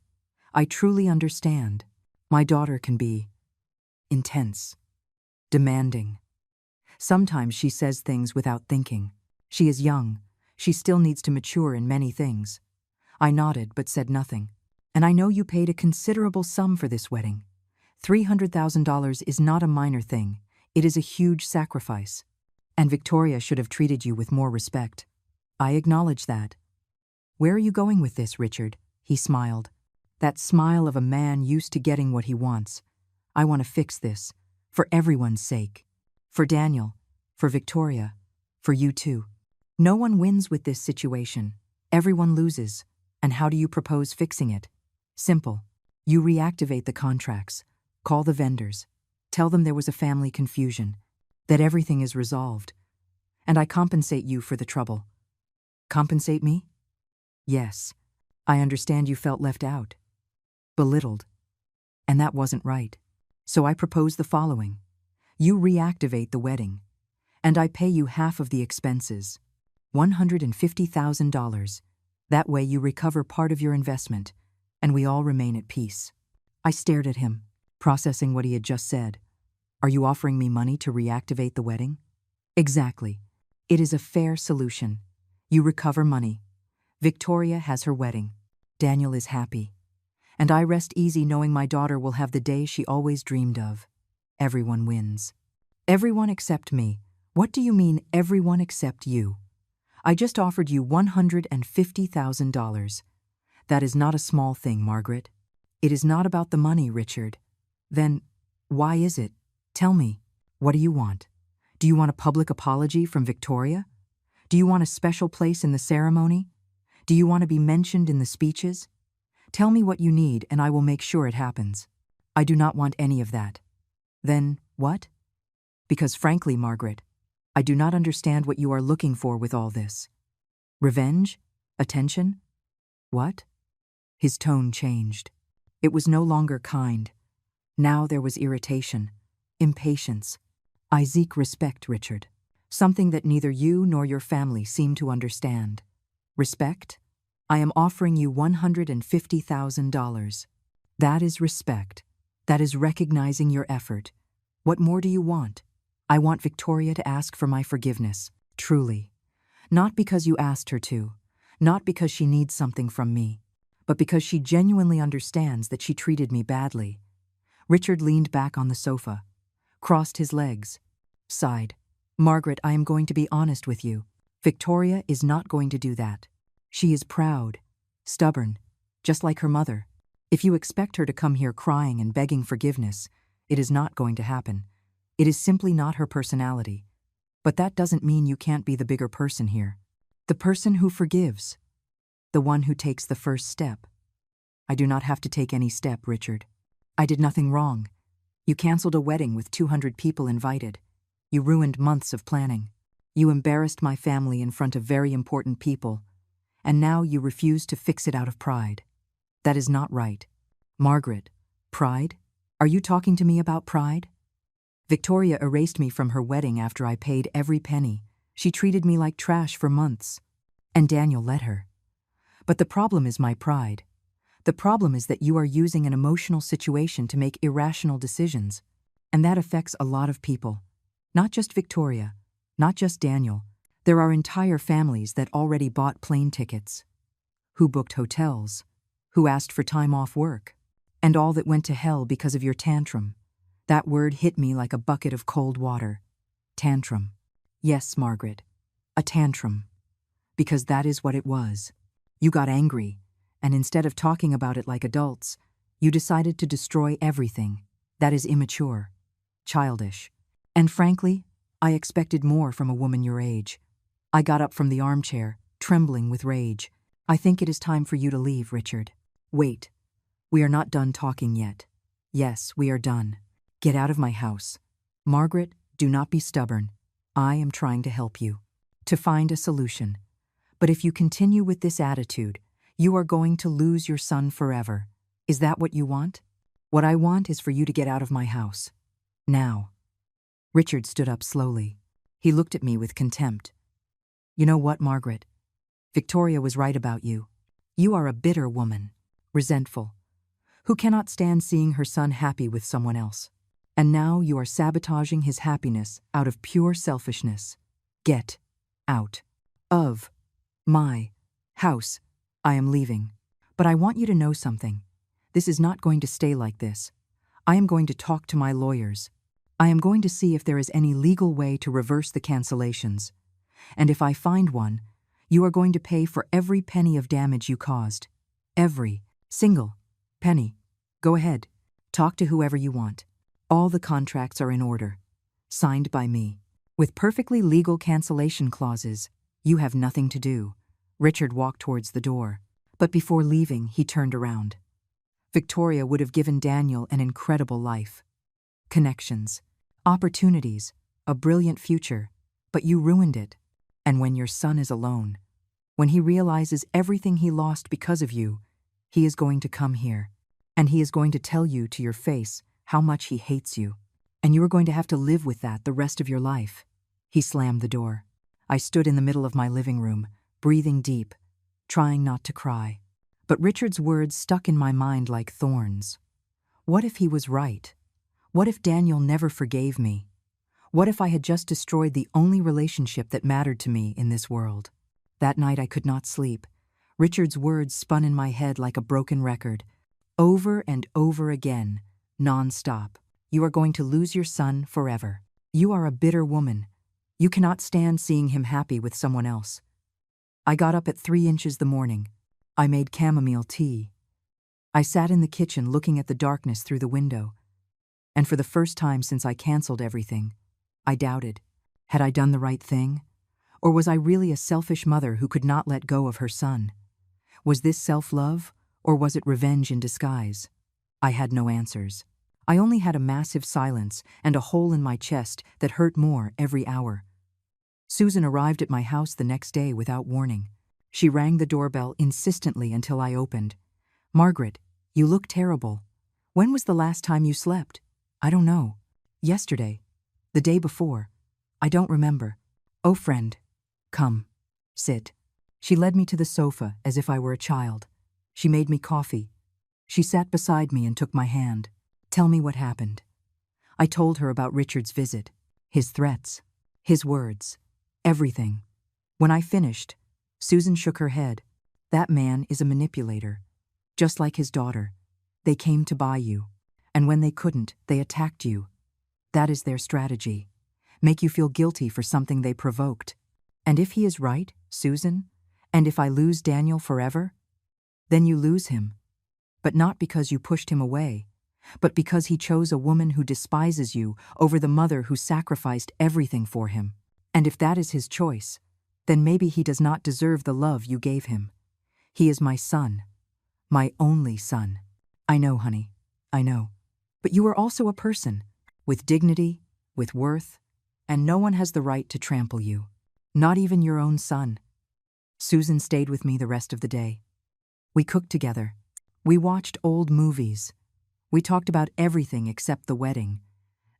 I truly understand. My daughter can be intense, demanding. Sometimes she says things without thinking. She is young. She still needs to mature in many things. I nodded but said nothing. And I know you paid a considerable sum for this wedding. $300,000 is not a minor thing. It is a huge sacrifice. And Victoria should have treated you with more respect. I acknowledge that. Where are you going with this, Richard? He smiled. That smile of a man used to getting what he wants. I want to fix this. For everyone's sake. For Daniel. For Victoria. For you too. No one wins with this situation. Everyone loses. And how do you propose fixing it? Simple. You reactivate the contracts. Call the vendors. Tell them there was a family confusion. That everything is resolved. And I compensate you for the trouble. Compensate me? Yes. I understand you felt left out. Belittled. And that wasn't right. So I propose the following. You reactivate the wedding. And I pay you half of the expenses. $150,000. That way you recover part of your investment, and we all remain at peace. I stared at him, processing what he had just said. Are you offering me money to reactivate the wedding? Exactly. It is a fair solution. You recover money. Victoria has her wedding. Daniel is happy. And I rest easy knowing my daughter will have the day she always dreamed of. Everyone wins. Everyone except me. What do you mean, everyone except you? I just offered you $150,000. That is not a small thing, Margaret. It is not about the money, Richard. Then, why is it? Tell me. What do you want? Do you want a public apology from Victoria? Do you want a special place in the ceremony? Do you want to be mentioned in the speeches? Tell me what you need and I will make sure it happens. I do not want any of that. Then, what? Because frankly, Margaret, I do not understand what you are looking for with all this. Revenge? Attention? What? His tone changed. It was no longer kind. Now there was irritation, impatience. I seek respect, Richard. Something that neither you nor your family seem to understand. Respect? I am offering you $150,000. That is respect. That is recognizing your effort. What more do you want? I want Victoria to ask for my forgiveness, truly. Not because you asked her to, not because she needs something from me, but because she genuinely understands that she treated me badly. Richard leaned back on the sofa, crossed his legs, sighed. Margaret, I am going to be honest with you. Victoria is not going to do that. She is proud, stubborn, just like her mother. If you expect her to come here crying and begging forgiveness, it is not going to happen. It is simply not her personality. But that doesn't mean you can't be the bigger person here. The person who forgives. The one who takes the first step. I do not have to take any step, Richard. I did nothing wrong. You canceled a wedding with 200 people invited. You ruined months of planning. You embarrassed my family in front of very important people. And now you refuse to fix it out of pride. That is not right. Margaret, pride? Are you talking to me about pride? Victoria erased me from her wedding after I paid every penny. She treated me like trash for months. And Daniel let her. But the problem is my pride. The problem is that you are using an emotional situation to make irrational decisions. And that affects a lot of people. Not just Victoria, not just Daniel. There are entire families that already bought plane tickets. Who booked hotels. Who asked for time off work. And all that went to hell because of your tantrum. That word hit me like a bucket of cold water. Tantrum. Yes, Margaret. A tantrum. Because that is what it was. You got angry, and instead of talking about it like adults, you decided to destroy everything. That is immature. Childish. And frankly, I expected more from a woman your age. I got up from the armchair, trembling with rage. I think it is time for you to leave, Richard. Wait. We are not done talking yet. Yes, we are done. Get out of my house. Margaret, do not be stubborn. I am trying to help you. To find a solution. But if you continue with this attitude, you are going to lose your son forever. Is that what you want? What I want is for you to get out of my house. Now. Richard stood up slowly. He looked at me with contempt. You know what, Margaret? Victoria was right about you. You are a bitter woman, resentful, who cannot stand seeing her son happy with someone else. And now you are sabotaging his happiness out of pure selfishness. Get out of my house. I am leaving. But I want you to know something. This is not going to stay like this. I am going to talk to my lawyers. I am going to see if there is any legal way to reverse the cancellations. And if I find one, you are going to pay for every penny of damage you caused. Every single penny. Go ahead. Talk to whoever you want. All the contracts are in order. Signed by me. With perfectly legal cancellation clauses. You have nothing to do. Richard walked towards the door. But before leaving, he turned around. Victoria would have given Daniel an incredible life. Connections. Opportunities. A brilliant future. But you ruined it. And when your son is alone, when he realizes everything he lost because of you, he is going to come here. And he is going to tell you to your face how much he hates you. And you are going to have to live with that the rest of your life. He slammed the door. I stood in the middle of my living room, breathing deep, trying not to cry. But Richard's words stuck in my mind like thorns. What if he was right? What if Daniel never forgave me? What if I had just destroyed the only relationship that mattered to me in this world? That night I could not sleep. Richard's words spun in my head like a broken record. Over and over again, non-stop. You are going to lose your son forever. You are a bitter woman. You cannot stand seeing him happy with someone else. I got up at 3 inches the morning. I made chamomile tea. I sat in the kitchen looking at the darkness through the window. And for the first time since I canceled everything, I doubted. Had I done the right thing? Or was I really a selfish mother who could not let go of her son? Was this self-love, or was it revenge in disguise? I had no answers. I only had a massive silence and a hole in my chest that hurt more every hour. Susan arrived at my house the next day without warning. She rang the doorbell insistently until I opened. Margaret, you look terrible. When was the last time you slept? I don't know. Yesterday. The day before. I don't remember. Oh, friend. Come. Sit. She led me to the sofa as if I were a child. She made me coffee. She sat beside me and took my hand. Tell me what happened. I told her about Richard's visit, his threats, his words, everything. When I finished, Susan shook her head. That man is a manipulator. Just like his daughter. They came to buy you. And when they couldn't, they attacked you. That is their strategy. Make you feel guilty for something they provoked. And if he is right, Susan, and if I lose Daniel forever, then you lose him. But not because you pushed him away, but because he chose a woman who despises you over the mother who sacrificed everything for him. And if that is his choice, then maybe he does not deserve the love you gave him. He is my son. My only son. I know, honey. I know. But you are also a person, with dignity, with worth, and no one has the right to trample you. Not even your own son. Susan stayed with me the rest of the day. We cooked together. We watched old movies. We talked about everything except the wedding.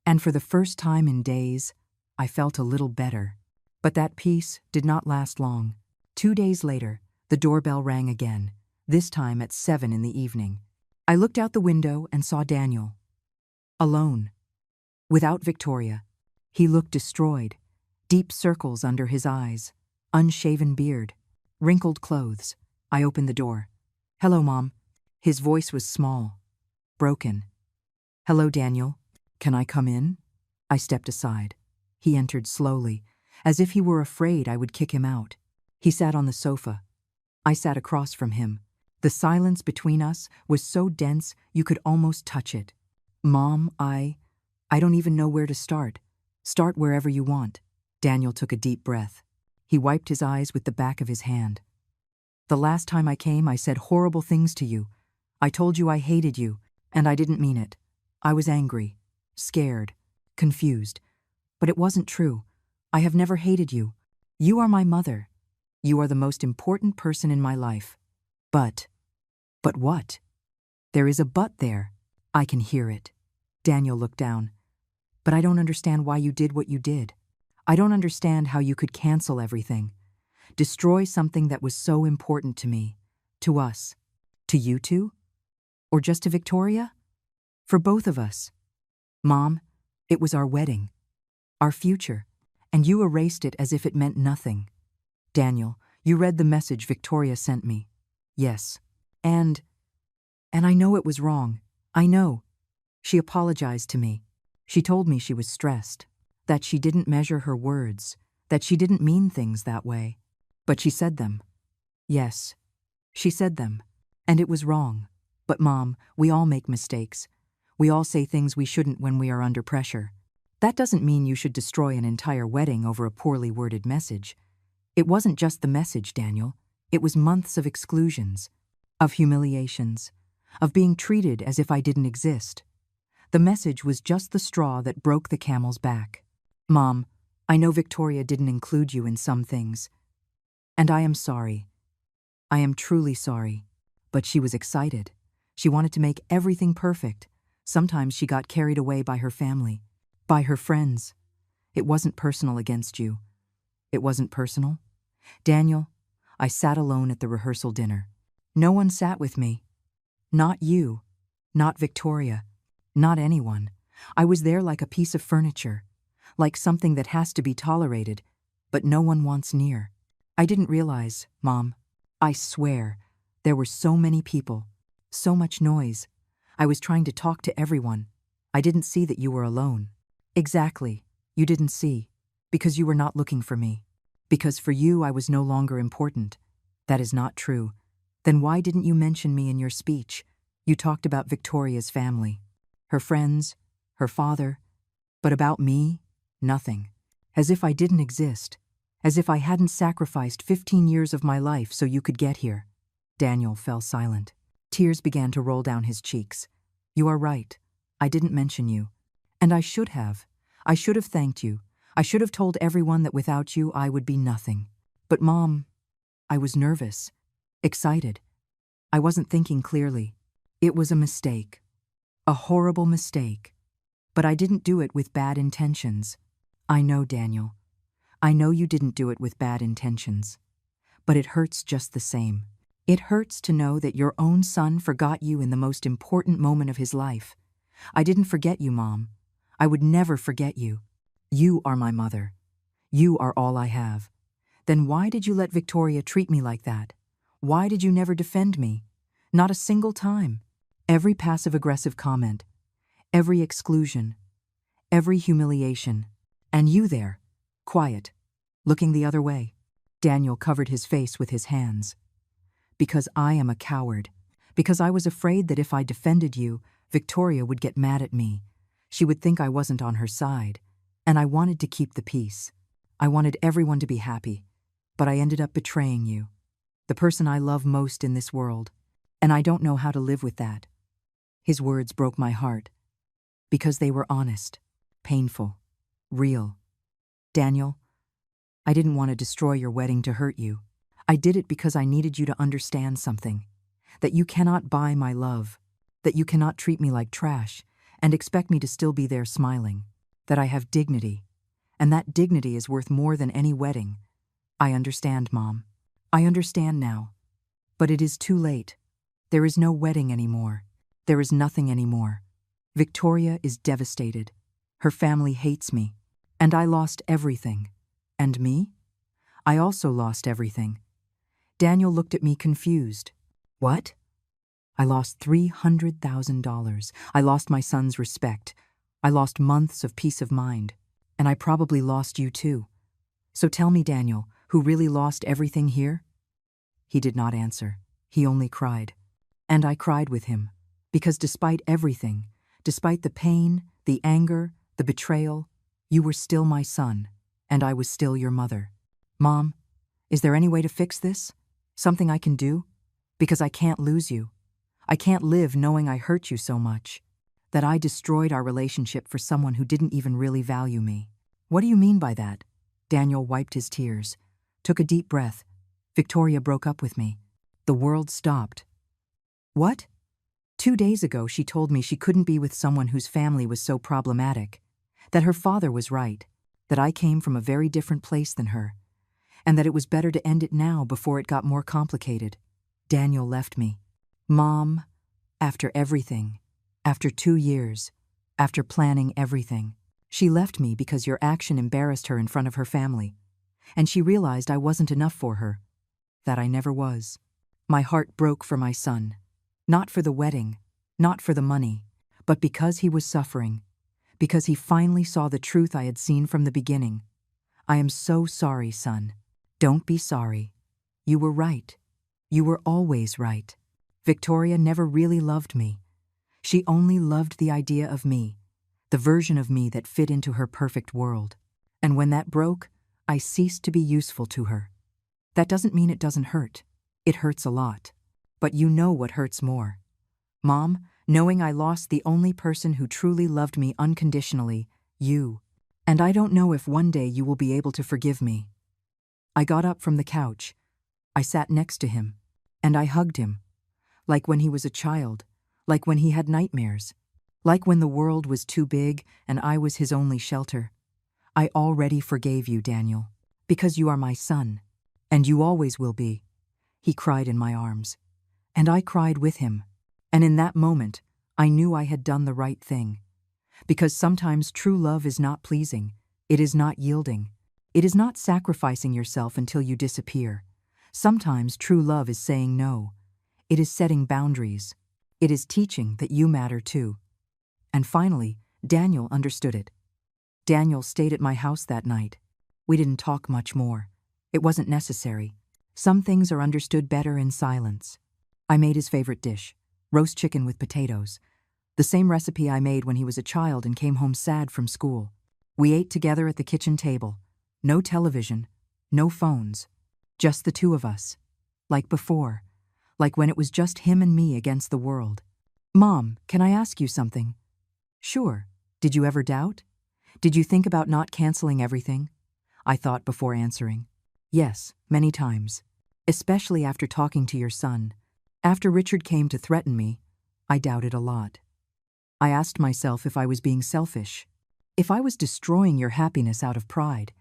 And for the first time in days, I felt a little better. But that peace did not last long. 2 days later, the doorbell rang again, this time at 7 in the evening. I looked out the window and saw Daniel. Alone. Without Victoria. He looked destroyed. Deep circles under his eyes. Unshaven beard. Wrinkled clothes. I opened the door. Hello, Mom. His voice was small. Broken. Hello, Daniel. Can I come in? I stepped aside. He entered slowly, as if he were afraid I would kick him out. He sat on the sofa. I sat across from him. The silence between us was so dense you could almost touch it. Mom, I don't even know where to start. Start wherever you want. Daniel took a deep breath. He wiped his eyes with the back of his hand. The last time I came, I said horrible things to you. I told you I hated you, and I didn't mean it. I was angry, scared, confused. But it wasn't true. I have never hated you. You are my mother. You are the most important person in my life. But what? There is a but there. I can hear it. Daniel looked down. But I don't understand why you did what you did. I don't understand how you could cancel everything. Destroy something that was so important to me. To us. To you two? Or just to Victoria? For both of us. Mom, it was our wedding. Our future. And you erased it as if it meant nothing. Daniel, you read the message Victoria sent me. Yes. And I know it was wrong. I know. She apologized to me. She told me she was stressed, that she didn't measure her words, that she didn't mean things that way. But she said them. Yes, she said them. And it was wrong. But Mom, we all make mistakes. We all say things we shouldn't when we are under pressure. That doesn't mean you should destroy an entire wedding over a poorly worded message. It wasn't just the message, Daniel. It was months of exclusions, of humiliations, of being treated as if I didn't exist. The message was just the straw that broke the camel's back. Mom, I know Victoria didn't include you in some things. And I am sorry. I am truly sorry. But she was excited. She wanted to make everything perfect. Sometimes she got carried away by her family, by her friends. It wasn't personal against you. It wasn't personal. Daniel, I sat alone at the rehearsal dinner. No one sat with me. Not you. Not Victoria. Not anyone. I was there like a piece of furniture, like something that has to be tolerated, but no one wants near. I didn't realize, Mom. I swear, there were so many people, so much noise. I was trying to talk to everyone. I didn't see that you were alone. Exactly. You didn't see. Because you were not looking for me. Because for you I was no longer important. That is not true. Then why didn't you mention me in your speech? You talked about Victoria's family. Her friends, her father, but about me, nothing. As if I didn't exist, as if I hadn't sacrificed 15 years of my life so you could get here. Daniel fell silent. Tears began to roll down his cheeks. You are right. I didn't mention you. And I should have. I should have thanked you. I should have told everyone that without you I would be nothing. But Mom, I was nervous, excited. I wasn't thinking clearly. It was a mistake. A horrible mistake. But I didn't do it with bad intentions. I know, Daniel. I know you didn't do it with bad intentions. But it hurts just the same. It hurts to know that your own son forgot you in the most important moment of his life. I didn't forget you, Mom. I would never forget you. You are my mother. You are all I have. Then why did you let Victoria treat me like that? Why did you never defend me? Not a single time. Every passive-aggressive comment, every exclusion, every humiliation. And you there, quiet, looking the other way. Daniel covered his face with his hands. Because I am a coward. Because I was afraid that if I defended you, Victoria would get mad at me. She would think I wasn't on her side. And I wanted to keep the peace. I wanted everyone to be happy. But I ended up betraying you. The person I love most in this world. And I don't know how to live with that. His words broke my heart. Because they were honest, painful, real. Daniel, I didn't want to destroy your wedding to hurt you. I did it because I needed you to understand something. That you cannot buy my love. That you cannot treat me like trash and expect me to still be there smiling. That I have dignity. And that dignity is worth more than any wedding. I understand, Mom. I understand now. But it is too late. There is no wedding anymore. There is nothing anymore. Victoria is devastated. Her family hates me. And I lost everything. And me? I also lost everything. Daniel looked at me confused. What? I lost $300,000. I lost my son's respect. I lost months of peace of mind. And I probably lost you too. So tell me, Daniel, who really lost everything here? He did not answer. He only cried. And I cried with him. Because despite everything, despite the pain, the anger, the betrayal, you were still my son, and I was still your mother. Mom, is there any way to fix this? Something I can do? Because I can't lose you. I can't live knowing I hurt you so much. That I destroyed our relationship for someone who didn't even really value me. What do you mean by that? Daniel wiped his tears, took a deep breath. Victoria broke up with me. The world stopped. What? 2 days ago, she told me she couldn't be with someone whose family was so problematic, that her father was right, that I came from a very different place than her, and that it was better to end it now before it got more complicated. Daniel left me. Mom, after everything, after 2 years, after planning everything, she left me because your action embarrassed her in front of her family, and she realized I wasn't enough for her, that I never was. My heart broke for my son, not for the wedding, not for the money, but because he was suffering, because he finally saw the truth I had seen from the beginning. I am so sorry, son. Don't be sorry. You were right. You were always right. Victoria never really loved me. She only loved the idea of me, the version of me that fit into her perfect world. And when that broke, I ceased to be useful to her. That doesn't mean it doesn't hurt. It hurts a lot. But you know what hurts more. Mom, knowing I lost the only person who truly loved me unconditionally, you. And I don't know if one day you will be able to forgive me. I got up from the couch. I sat next to him, and I hugged him, like when he was a child, like when he had nightmares, like when the world was too big and I was his only shelter. I already forgave you, Daniel, because you are my son, and you always will be. He cried in my arms, and I cried with him, and in that moment, I knew I had done the right thing. Because sometimes true love is not pleasing, it is not yielding, it is not sacrificing yourself until you disappear. Sometimes true love is saying no. It is setting boundaries. It is teaching that you matter too. And finally, Daniel understood it. Daniel stayed at my house that night. We didn't talk much more. It wasn't necessary. Some things are understood better in silence. I made his favorite dish, roast chicken with potatoes, the same recipe I made when he was a child and came home sad from school. We ate together at the kitchen table. No television, no phones, just the two of us. Like before, like when it was just him and me against the world. Mom, can I ask you something? Sure. Did you ever doubt? Did you think about not canceling everything? I thought before answering. Yes, many times. Especially after talking to your son. After Richard came to threaten me, I doubted a lot. I asked myself if I was being selfish, if I was destroying your happiness out of pride.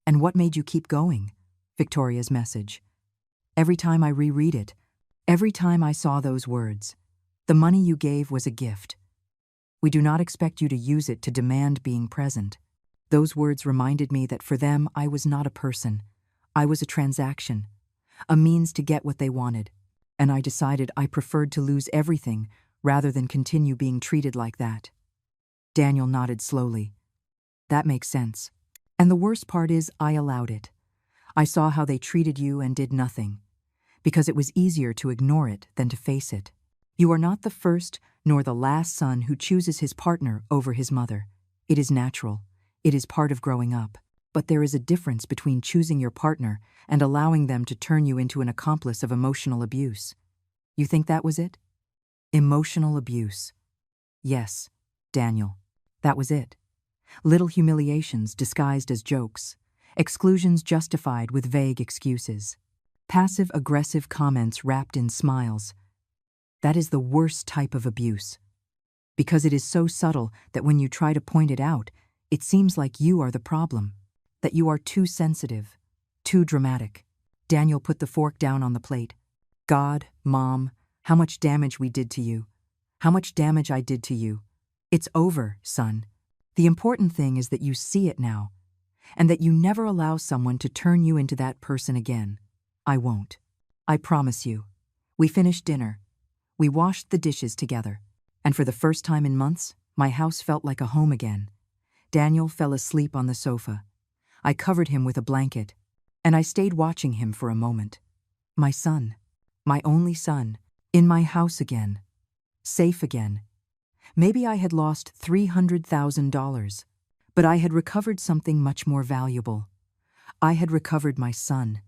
And what made you keep going? Victoria's message. Every time I reread it, every time I saw those words, the money you gave was a gift. We do not expect you to use it to demand being present. Those words reminded me that for them, I was not a person. I was a transaction, a means to get what they wanted. And I decided I preferred to lose everything rather than continue being treated like that. Daniel nodded slowly. That makes sense. And the worst part is I allowed it. I saw how they treated you and did nothing, because it was easier to ignore it than to face it. You are not the first nor the last son who chooses his partner over his mother. It is natural. It is part of growing up. But there is a difference between choosing your partner and allowing them to turn you into an accomplice of emotional abuse. You think that was it? Emotional abuse. Yes, Daniel, that was it. Little humiliations disguised as jokes, exclusions justified with vague excuses, passive-aggressive comments wrapped in smiles. That is the worst type of abuse, because it is so subtle that when you try to point it out, it seems like you are the problem, that you are too sensitive, too dramatic. Daniel put the fork down on the plate. God, Mom, how much damage we did to you. How much damage I did to you. It's over, son. The important thing is that you see it now, and that you never allow someone to turn you into that person again. I won't. I promise you. We finished dinner. We washed the dishes together, and for the first time in months, my house felt like a home again. Daniel fell asleep on the sofa. I covered him with a blanket, and I stayed watching him for a moment. My son, my only son, in my house again, safe again. Maybe I had lost $300,000, but I had recovered something much more valuable. I had recovered my son,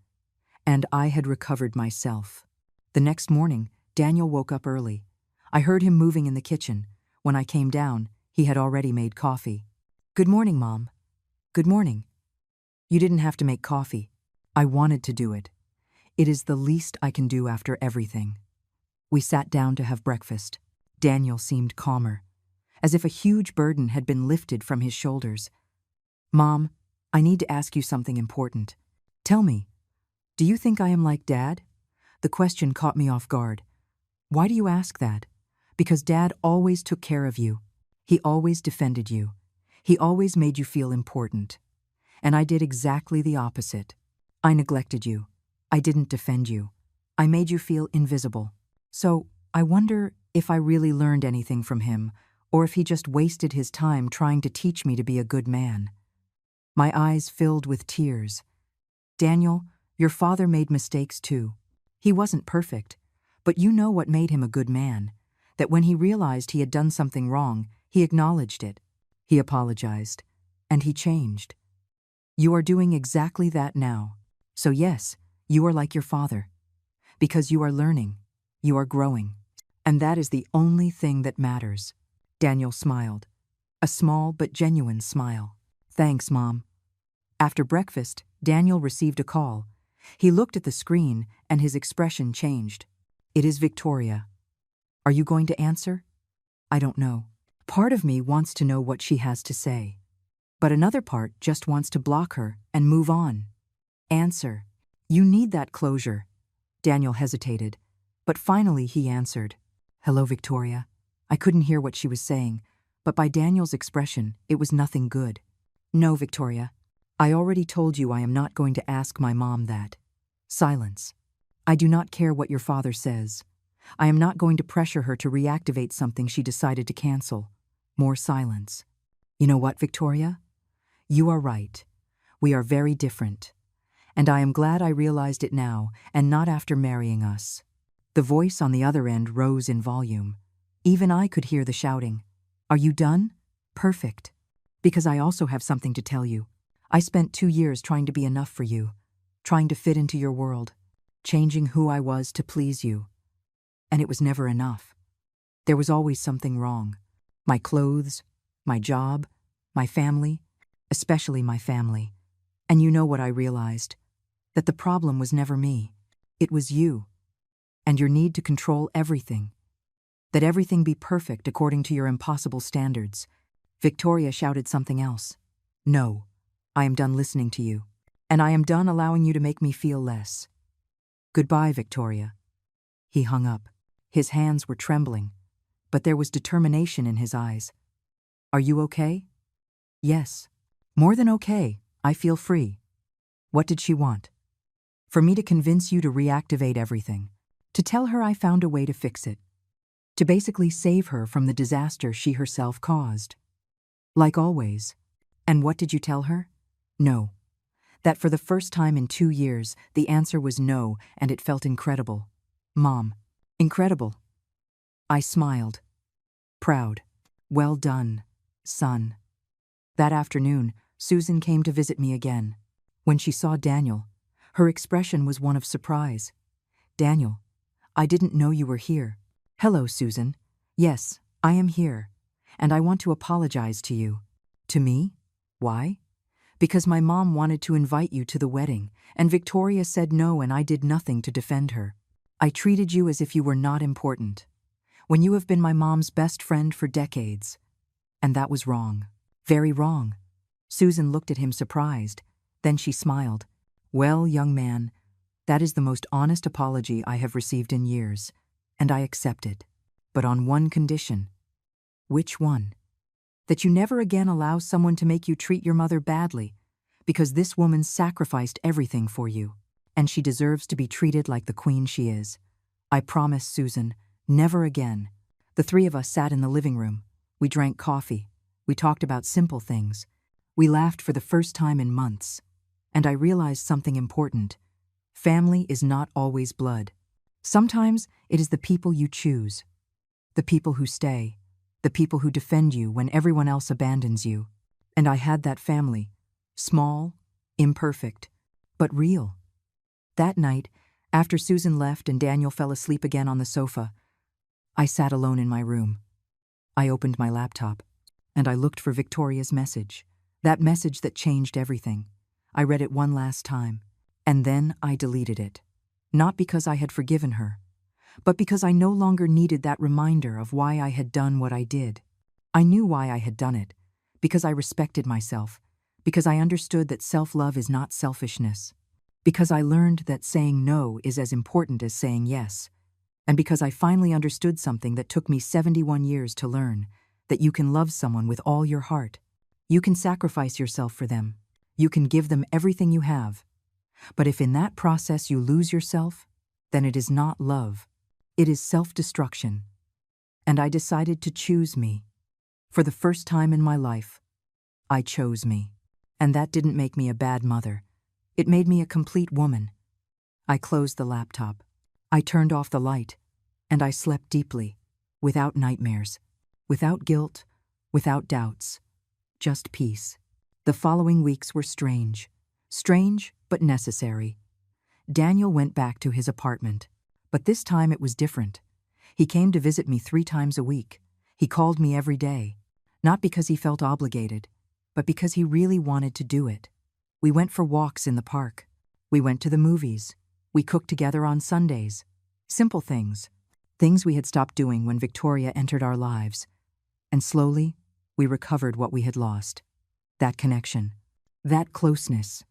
and I had recovered myself. The next morning, Daniel woke up early. I heard him moving in the kitchen. When I came down, he had already made coffee. Good morning, Mom. Good morning. You didn't have to make coffee. I wanted to do it. It is the least I can do after everything. We sat down to have breakfast. Daniel seemed calmer, as if a huge burden had been lifted from his shoulders. Mom, I need to ask you something important. Tell me, do you think I am like Dad? The question caught me off guard. Why do you ask that? Because Dad always took care of you. He always defended you. He always made you feel important. And I did exactly the opposite. I neglected you. I didn't defend you. I made you feel invisible. So, I wonder if I really learned anything from him, or if he just wasted his time trying to teach me to be a good man. My eyes filled with tears. Daniel, your father made mistakes too. He wasn't perfect, but you know what made him a good man, that when he realized he had done something wrong, he acknowledged it. He apologized, and he changed. You are doing exactly that now. So yes, you are like your father. Because you are learning, you are growing. And that is the only thing that matters. Daniel smiled. A small but genuine smile. Thanks, Mom. After breakfast, Daniel received a call. He looked at the screen and his expression changed. It is Victoria. Are you going to answer? I don't know. Part of me wants to know what she has to say. But another part just wants to block her and move on. Answer. You need that closure. Daniel hesitated, but finally he answered. Hello, Victoria. I couldn't hear what she was saying, but by Daniel's expression, it was nothing good. No, Victoria. I already told you I am not going to ask my mom that. Silence. I do not care what your father says. I am not going to pressure her to reactivate something she decided to cancel. More silence. You know what, Victoria? You are right. We are very different. And I am glad I realized it now and not after marrying us. The voice on the other end rose in volume. Even I could hear the shouting. Are you done? Perfect. Because I also have something to tell you. I spent 2 years trying to be enough for you, trying to fit into your world, changing who I was to please you. And it was never enough. There was always something wrong. My clothes, my job, my family, especially my family. And you know what I realized? That the problem was never me. It was you. And your need to control everything. That everything be perfect according to your impossible standards. Victoria shouted something else. No, I am done listening to you. And I am done allowing you to make me feel less. Goodbye, Victoria. He hung up. His hands were trembling, but there was determination in his eyes. Are you okay? Yes. More than okay. I feel free. What did she want? For me to convince you to reactivate everything. To tell her I found a way to fix it. To basically save her from the disaster she herself caused. Like always. And what did you tell her? No. That for the first time in 2 years, the answer was no, and it felt incredible. Mom. Incredible. I smiled. Proud. Well done, son. That afternoon, Susan came to visit me again. When she saw Daniel, her expression was one of surprise. Daniel, I didn't know you were here. Hello, Susan. Yes, I am here. And I want to apologize to you. To me? Why? Because my mom wanted to invite you to the wedding, and Victoria said no, and I did nothing to defend her. I treated you as if you were not important, when you have been my mom's best friend for decades. And that was wrong. Very wrong. Susan looked at him surprised. Then she smiled. Well, young man, that is the most honest apology I have received in years, and I accept it. But on one condition. Which one? That you never again allow someone to make you treat your mother badly, because this woman sacrificed everything for you, and she deserves to be treated like the queen she is. I promise, Susan, never again. The 3 of us sat in the living room. We drank coffee. We talked about simple things. We laughed for the first time in months. And I realized something important. Family is not always blood. Sometimes it is the people you choose. The people who stay. The people who defend you when everyone else abandons you. And I had that family. Small, imperfect, but real. That night, after Susan left and Daniel fell asleep again on the sofa, I sat alone in my room. I opened my laptop, and I looked for Victoria's message. That message that changed everything. I read it one last time, and then I deleted it. Not because I had forgiven her, but because I no longer needed that reminder of why I had done what I did. I knew why I had done it, because I respected myself, because I understood that self-love is not selfishness, because I learned that saying no is as important as saying yes, and because I finally understood something that took me 71 years to learn, that you can love someone with all your heart. You can sacrifice yourself for them. You can give them everything you have. But if in that process you lose yourself, then it is not love. It is self-destruction. And I decided to choose me. For the first time in my life, I chose me. And that didn't make me a bad mother. It made me a complete woman. I closed the laptop. I turned off the light. And I slept deeply, without nightmares, without guilt, without doubts. Just peace. The following weeks were strange. Strange, but necessary. Daniel went back to his apartment. But this time it was different. He came to visit me 3 times a week. He called me every day. Not because he felt obligated, but because he really wanted to do it. We went for walks in the park. We went to the movies. We cooked together on Sundays. Simple things. Things we had stopped doing when Victoria entered our lives. And slowly, we recovered what we had lost. That connection. That closeness.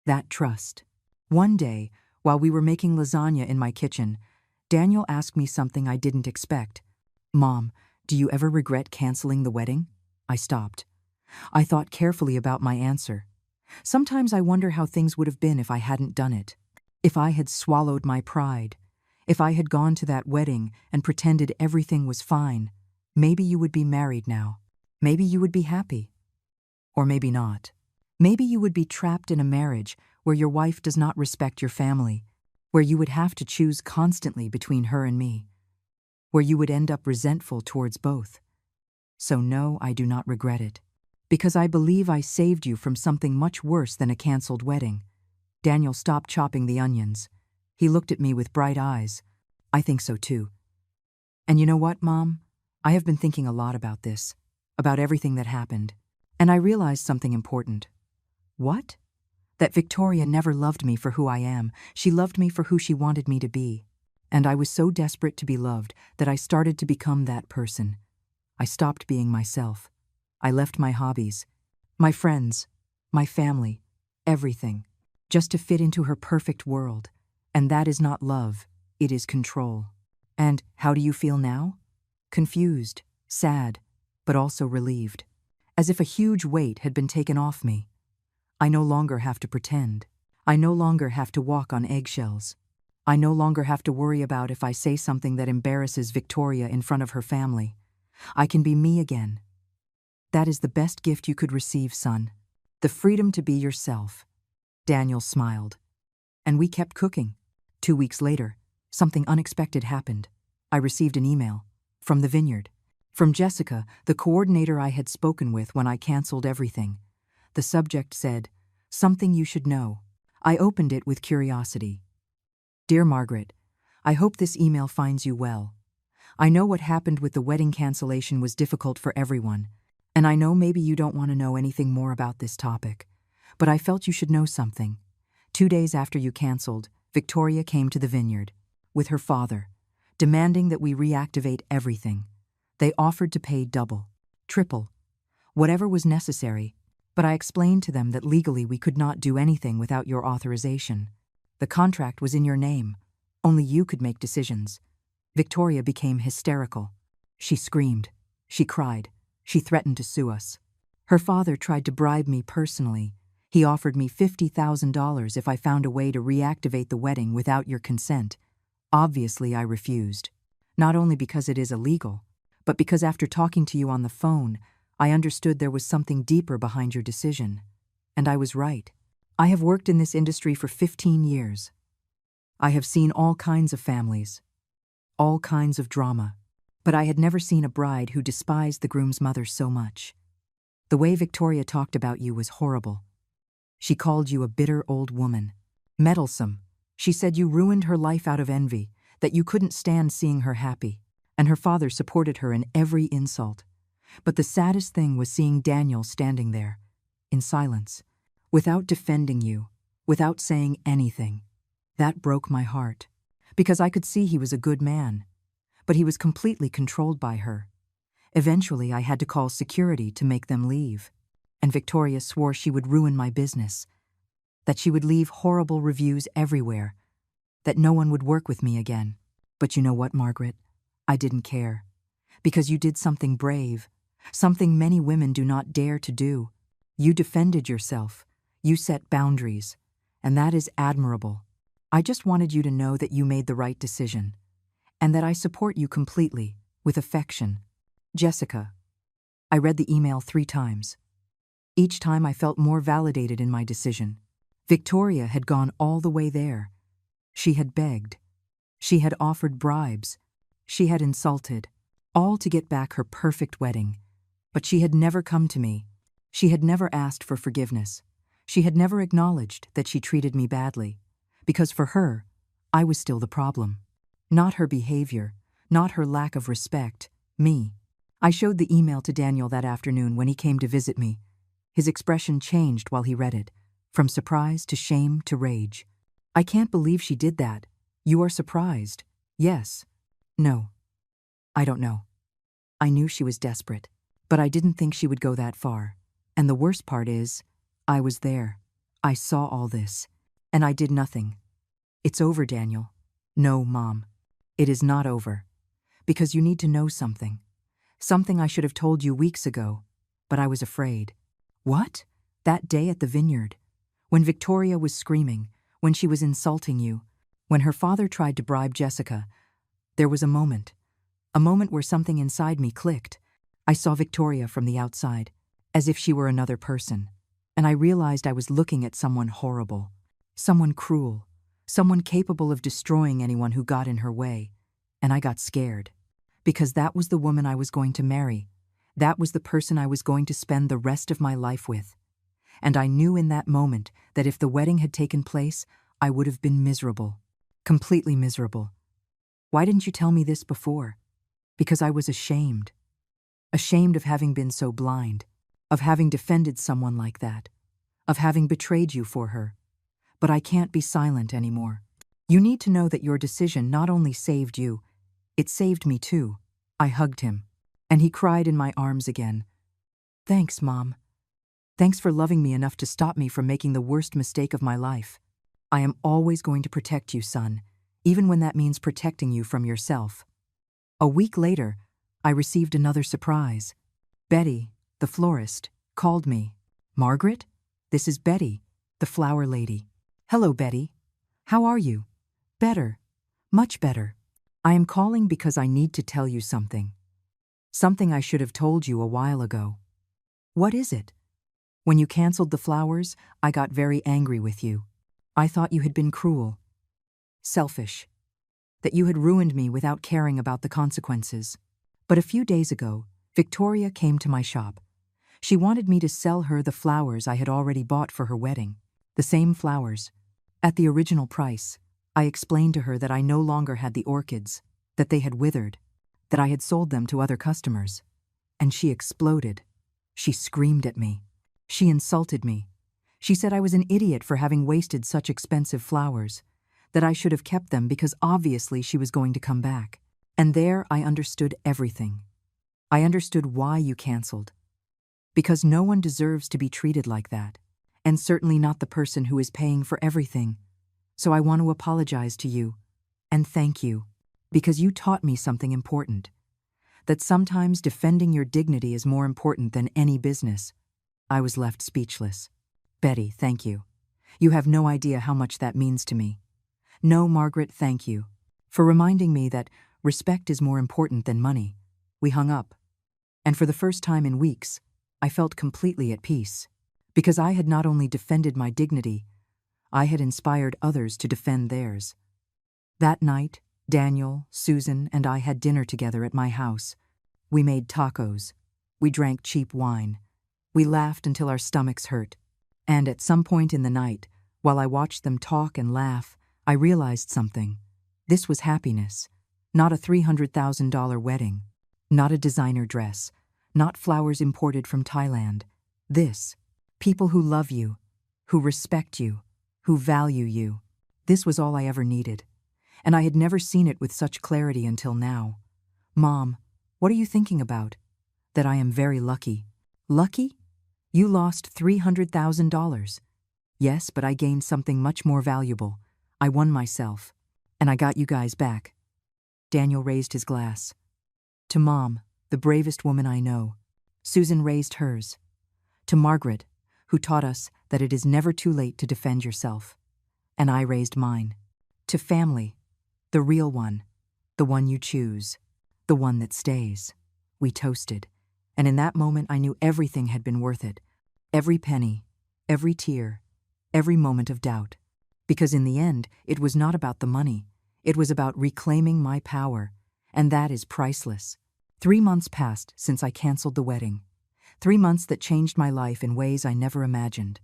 That trust. One day, while we were making lasagna in my kitchen, Daniel asked me something I didn't expect. "Mom, do you ever regret canceling the wedding?" I stopped. I thought carefully about my answer. Sometimes I wonder how things would have been if I hadn't done it. If I had swallowed my pride. If I had gone to that wedding and pretended everything was fine. Maybe you would be married now. Maybe you would be happy. Or maybe not. Maybe you would be trapped in a marriage where your wife does not respect your family, where you would have to choose constantly between her and me, where you would end up resentful towards both. So no, I do not regret it, because I believe I saved you from something much worse than a canceled wedding. Daniel stopped chopping the onions. He looked at me with bright eyes. I think so too. And you know what, Mom? I have been thinking a lot about this, about everything that happened, and I realized something important. What? That Victoria never loved me for who I am. She loved me for who she wanted me to be. And I was so desperate to be loved that I started to become that person. I stopped being myself. I left my hobbies, my friends, my family, everything, just to fit into her perfect world. And that is not love, it is control. And how do you feel now? Confused, sad, but also relieved. As if a huge weight had been taken off me. I no longer have to pretend. I no longer have to walk on eggshells. I no longer have to worry about if I say something that embarrasses Victoria in front of her family. I can be me again. That is the best gift you could receive, son. The freedom to be yourself. Daniel smiled. And we kept cooking. 2 weeks later, something unexpected happened. I received an email. From the vineyard. From Jessica, the coordinator I had spoken with when I canceled everything. The subject said, "Something you should know." I opened it with curiosity. "Dear Margaret, I hope this email finds you well. I know what happened with the wedding cancellation was difficult for everyone, and I know maybe you don't want to know anything more about this topic, but I felt you should know something. 2 days after you canceled, Victoria came to the vineyard, with her father, demanding that we reactivate everything. They offered to pay double, triple, whatever was necessary, but I explained to them that legally we could not do anything without your authorization. The contract was in your name. Only you could make decisions. Victoria became hysterical. She screamed. She cried. She threatened to sue us. Her father tried to bribe me personally. He offered me $50,000 if I found a way to reactivate the wedding without your consent. Obviously, I refused. Not only because it is illegal, but because after talking to you on the phone, I understood there was something deeper behind your decision. And I was right. I have worked in this industry for 15 years. I have seen all kinds of families, all kinds of drama, but I had never seen a bride who despised the groom's mother so much. The way Victoria talked about you was horrible. She called you a bitter old woman, meddlesome. She said you ruined her life out of envy, that you couldn't stand seeing her happy, and her father supported her in every insult. But the saddest thing was seeing Daniel standing there, in silence, without defending you, without saying anything. That broke my heart. because I could see he was a good man, but he was completely controlled by her. Eventually, I had to call security to make them leave, and Victoria swore she would ruin my business, that she would leave horrible reviews everywhere, that no one would work with me again. But you know what, Margaret? I didn't care, because you did something brave, something many women do not dare to do. You defended yourself, you set boundaries, and that is admirable. I just wanted you to know that you made the right decision, and that I support you completely, with affection. Jessica. I read the email 3 times. Each time I felt more validated in my decision. Victoria had gone all the way there. She had begged. She had offered bribes. She had insulted, all to get back her perfect wedding. But she had never come to me. She had never asked for forgiveness. She had never acknowledged that she treated me badly. Because for her, I was still the problem. Not her behavior, not her lack of respect, me. I showed the email to Daniel that afternoon when he came to visit me. His expression changed while he read it, from surprise to shame to rage. I can't believe she did that. You are surprised. Yes. No. I don't know. I knew she was desperate, but I didn't think she would go that far. And the worst part is, I was there. I saw all this, and I did nothing. It's over, Daniel. No, Mom. It is not over. Because you need to know something. Something I should have told you weeks ago, but I was afraid. What? That day at the vineyard? When Victoria was screaming, when she was insulting you, when her father tried to bribe Jessica, there was a moment where something inside me clicked. I saw Victoria from the outside, as if she were another person, and I realized I was looking at someone horrible, someone cruel, someone capable of destroying anyone who got in her way, and I got scared. Because that was the woman I was going to marry. That was the person I was going to spend the rest of my life with. And I knew in that moment that if the wedding had taken place, I would have been miserable. Completely miserable. Why didn't you tell me this before? Because I was ashamed. Ashamed of having been so blind, of having defended someone like that, of having betrayed you for her. But I can't be silent anymore. You need to know that your decision not only saved you, it saved me too. I hugged him, and he cried in my arms again. Thanks, Mom. Thanks for loving me enough to stop me from making the worst mistake of my life. I am always going to protect you, son, even when that means protecting you from yourself. A week later, I received another surprise. Betty, the florist, called me. Margaret, this is Betty, the flower lady. Hello, Betty. How are you? Better. Much better. I am calling because I need to tell you something. Something I should have told you a while ago. What is it? When you canceled the flowers, I got very angry with you. I thought you had been cruel, selfish, that you had ruined me without caring about the consequences. But a few days ago, Victoria came to my shop. She wanted me to sell her the flowers I had already bought for her wedding, the same flowers, at the original price. I explained to her that I no longer had the orchids, that they had withered, that I had sold them to other customers. And she exploded. She screamed at me. She insulted me. She said I was an idiot for having wasted such expensive flowers, that I should have kept them because obviously she was going to come back. And there I understood everything. I understood why you canceled. Because no one deserves to be treated like that, and certainly not the person who is paying for everything. So I want to apologize to you, and thank you, because you taught me something important. That sometimes defending your dignity is more important than any business. I was left speechless. Betty, thank you. You have no idea how much that means to me. No, Margaret, thank you. For reminding me that respect is more important than money. We hung up. And for the first time in weeks, I felt completely at peace. Because I had not only defended my dignity, I had inspired others to defend theirs. That night, Daniel, Susan, and I had dinner together at my house. We made tacos. We drank cheap wine. We laughed until our stomachs hurt. And at some point in the night, while I watched them talk and laugh, I realized something. This was happiness. Not a $300,000 wedding. Not a designer dress. Not flowers imported from Thailand. This. People who love you, who respect you, who value you. This was all I ever needed. and I had never seen it with such clarity until now. Mom, what are you thinking about? That I am very lucky. Lucky? You lost $300,000. Yes, but I gained something much more valuable. I won myself. And I got you guys back. Daniel raised his glass. To Mom, the bravest woman I know. Susan raised hers. To Margaret, who taught us that it is never too late to defend yourself. And I raised mine. To family, the real one, the one you choose, the one that stays. We toasted, and in that moment I knew everything had been worth it. Every penny, every tear, every moment of doubt. Because in the end, it was not about the money. It was about reclaiming my power, and that is priceless. 3 months passed since I canceled the wedding. 3 months that changed my life in ways I never imagined.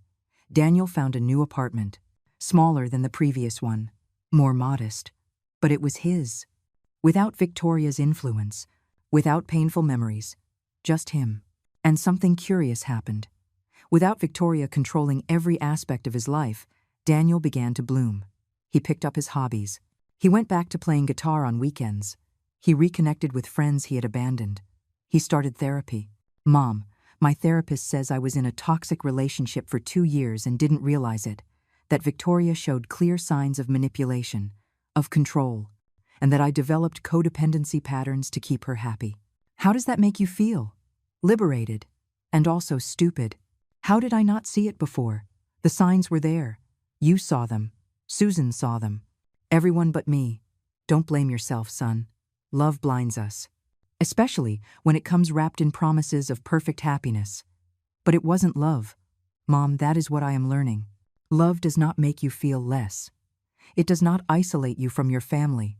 Daniel found a new apartment, smaller than the previous one, more modest, but it was his. Without Victoria's influence, without painful memories, just him. And something curious happened. Without Victoria controlling every aspect of his life, Daniel began to bloom. He picked up his hobbies. He went back to playing guitar on weekends. He reconnected with friends he had abandoned. He started therapy. Mom, my therapist says I was in a toxic relationship for 2 years and didn't realize it, that Victoria showed clear signs of manipulation, of control, and that I developed codependency patterns to keep her happy. How does that make you feel? Liberated, and also stupid. How did I not see it before? The signs were there. You saw them. Susan saw them. Everyone but me. Don't blame yourself, son. Love blinds us. Especially when it comes wrapped in promises of perfect happiness. But it wasn't love. Mom, that is what I am learning. Love does not make you feel less. It does not isolate you from your family.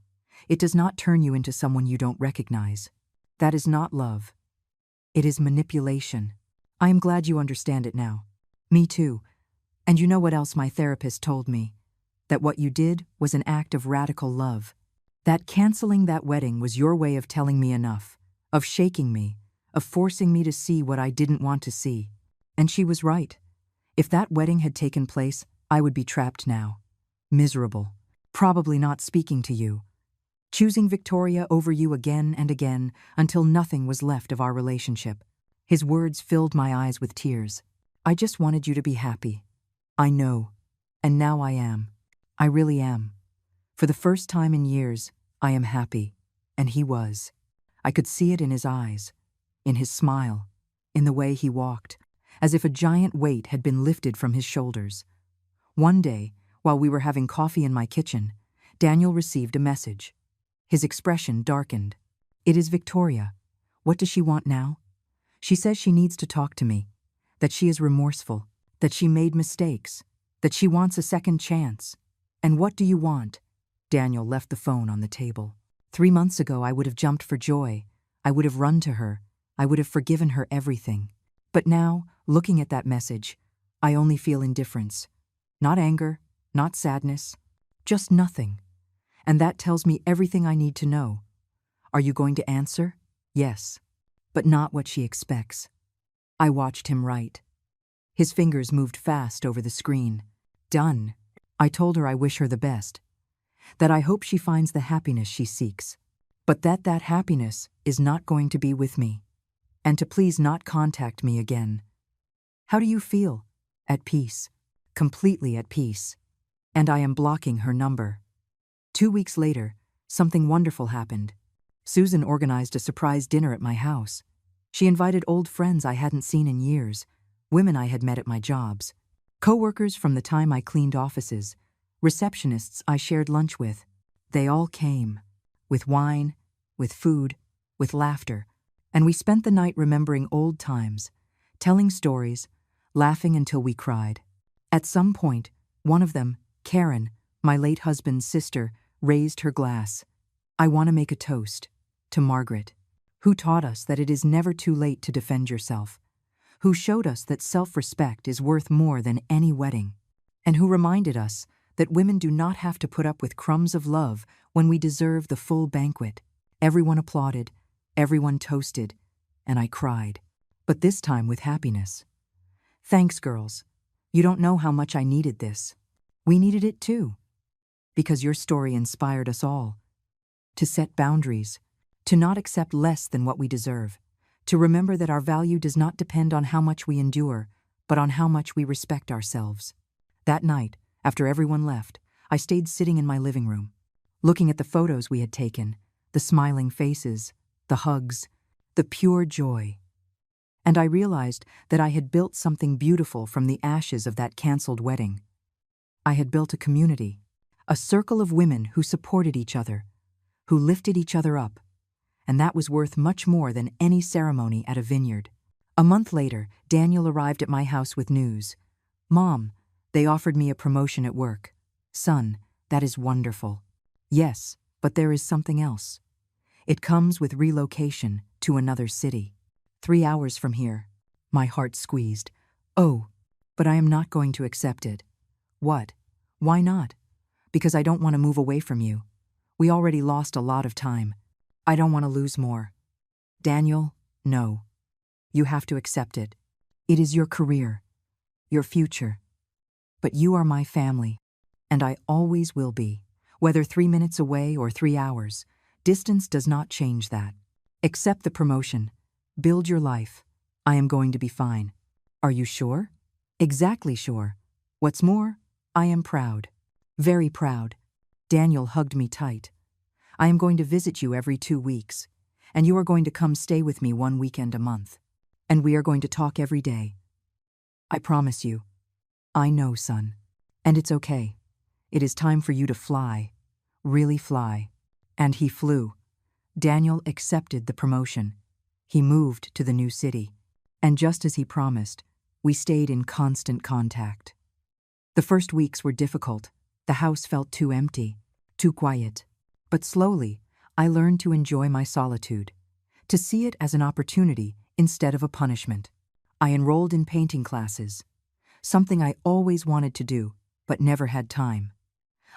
It does not turn you into someone you don't recognize. That is not love. It is manipulation. I am glad you understand it now. Me too. And you know what else my therapist told me? That what you did was an act of radical love. That canceling that wedding was your way of telling me enough, of shaking me, of forcing me to see what I didn't want to see. And she was right. If that wedding had taken place, I would be trapped now. Miserable. Probably not speaking to you. Choosing Victoria over you again and again until nothing was left of our relationship. His words filled my eyes with tears. I just wanted you to be happy. I know. And now I am. I really am. For the first time in years, I am happy. And he was. I could see it in his eyes, in his smile, in the way he walked, as if a giant weight had been lifted from his shoulders. One day, while we were having coffee in my kitchen, Daniel received a message. His expression darkened. It is Victoria. What does she want now? She says she needs to talk to me, that she is remorseful, that she made mistakes, that she wants a second chance. And what do you want? Daniel left the phone on the table. 3 months ago, I would have jumped for joy. I would have run to her. I would have forgiven her everything. But now, looking at that message, I only feel indifference. Not anger, not sadness, just nothing. And that tells me everything I need to know. Are you going to answer? Yes, but not what she expects. I watched him write. His fingers moved fast over the screen. Done. I told her I wish her the best, that I hope she finds the happiness she seeks, but that happiness is not going to be with me, and to please not contact me again. How do you feel? At peace. Completely at peace. And I am blocking her number. 2 weeks later, something wonderful happened. Susan organized a surprise dinner at my house. She invited old friends I hadn't seen in years, women I had met at my jobs, co-workers from the time I cleaned offices, receptionists I shared lunch with. They all came, with wine, with food, with laughter, and we spent the night remembering old times, telling stories, laughing until we cried. At some point, one of them, Karen, my late husband's sister, raised her glass. I want to make a toast to Margaret, who taught us that it is never too late to defend yourself, who showed us that self-respect is worth more than any wedding, and who reminded us that women do not have to put up with crumbs of love when we deserve the full banquet. Everyone applauded, everyone toasted, and I cried, but this time with happiness. Thanks, girls. You don't know how much I needed this. We needed it too. because your story inspired us all. To set boundaries, to not accept less than what we deserve, to remember that our value does not depend on how much we endure, but on how much we respect ourselves. That night, after everyone left, I stayed sitting in my living room, looking at the photos we had taken, the smiling faces, the hugs, the pure joy. And I realized that I had built something beautiful from the ashes of that canceled wedding. I had built a community, a circle of women who supported each other, who lifted each other up, and that was worth much more than any ceremony at a vineyard. A month later, Daniel arrived at my house with news. "Mom, they offered me a promotion at work." "Son, that is wonderful." "Yes, but there is something else. It comes with relocation to another city. 3 hours from here." My heart squeezed. "Oh, but I am not going to accept it." "What? Why not?" "Because I don't want to move away from you. We already lost a lot of time. I don't want to lose more." "Daniel, no. You have to accept it. It is your career, your future. But you are my family, and I always will be. Whether 3 minutes away or 3 hours, distance does not change that. Accept the promotion. Build your life. I am going to be fine." "Are you sure?" "Exactly sure. What's more, I am proud. Very proud." Daniel hugged me tight. "I am going to visit you every 2 weeks, and you are going to come stay with me 1 weekend a month. And we are going to talk every day. I promise you." "I know, son. And it's okay. It is time for you to fly. Really fly." And he flew. Daniel accepted the promotion. He moved to the new city. And just as he promised, we stayed in constant contact. The first weeks were difficult. The house felt too empty, too quiet. But slowly, I learned to enjoy my solitude, to see it as an opportunity instead of a punishment. I enrolled in painting classes, something I always wanted to do, but never had time.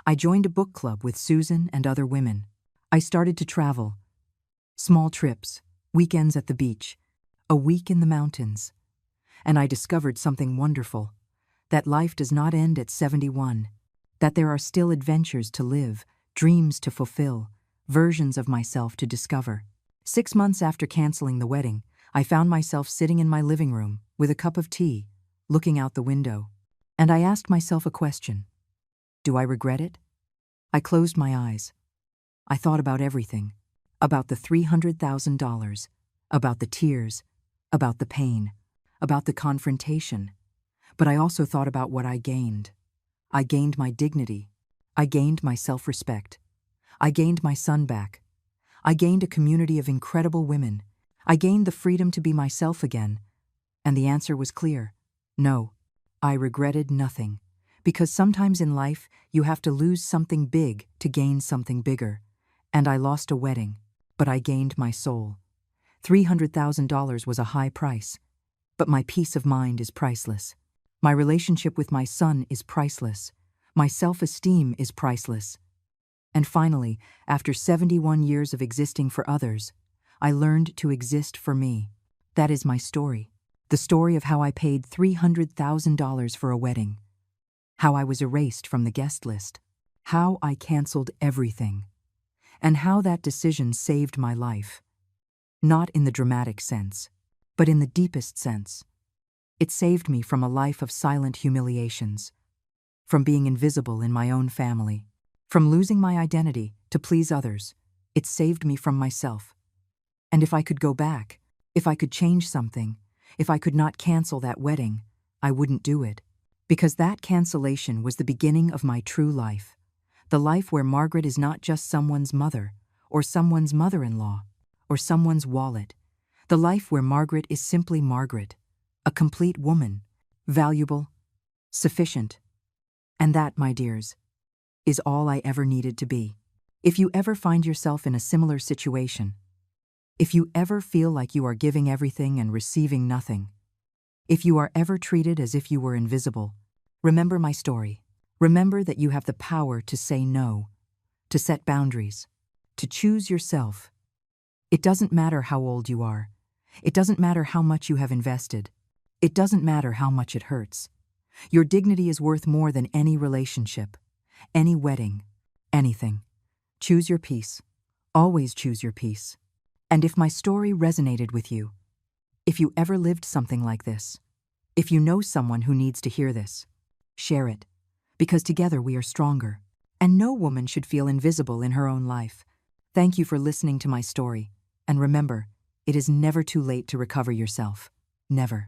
I joined a book club with Susan and other women. I started to travel. Small trips, weekends at the beach, a week in the mountains. And I discovered something wonderful, that life does not end at 71, that there are still adventures to live, dreams to fulfill, versions of myself to discover. 6 months after canceling the wedding, I found myself sitting in my living room with a cup of tea, looking out the window. And I asked myself a question. Do I regret it? I closed my eyes. I thought about everything. About the $300,000, about the tears, about the pain, about the confrontation. But I also thought about what I gained. I gained my dignity. I gained my self-respect. I gained my son back. I gained a community of incredible women. I gained the freedom to be myself again. And the answer was clear. No, I regretted nothing. Because sometimes in life, you have to lose something big to gain something bigger. And I lost a wedding, but I gained my soul. $300,000 was a high price, but my peace of mind is priceless. My relationship with my son is priceless. My self-esteem is priceless. And finally, after 71 years of existing for others, I learned to exist for me. That is my story. The story of how I paid $300,000 for a wedding. How I was erased from the guest list. How I canceled everything. And how that decision saved my life. Not in the dramatic sense, but in the deepest sense. It saved me from a life of silent humiliations, from being invisible in my own family, from losing my identity to please others. It saved me from myself. And if I could go back, if I could change something, if I could not cancel that wedding, I wouldn't do it. Because that cancellation was the beginning of my true life. The life where Margaret is not just someone's mother, or someone's mother-in-law, or someone's wallet. The life where Margaret is simply Margaret, a complete woman, valuable, sufficient. And that, my dears, is all I ever needed to be. If you ever find yourself in a similar situation, if you ever feel like you are giving everything and receiving nothing, if you are ever treated as if you were invisible, remember my story. Remember that you have the power to say no, to set boundaries, to choose yourself. It doesn't matter how old you are. It doesn't matter how much you have invested. It doesn't matter how much it hurts. Your dignity is worth more than any relationship, any wedding, anything. Choose your peace. Always choose your peace. And if my story resonated with you, if you ever lived something like this, if you know someone who needs to hear this, share it, because together we are stronger, and no woman should feel invisible in her own life. Thank you for listening to my story, and remember, it is never too late to recover yourself. Never.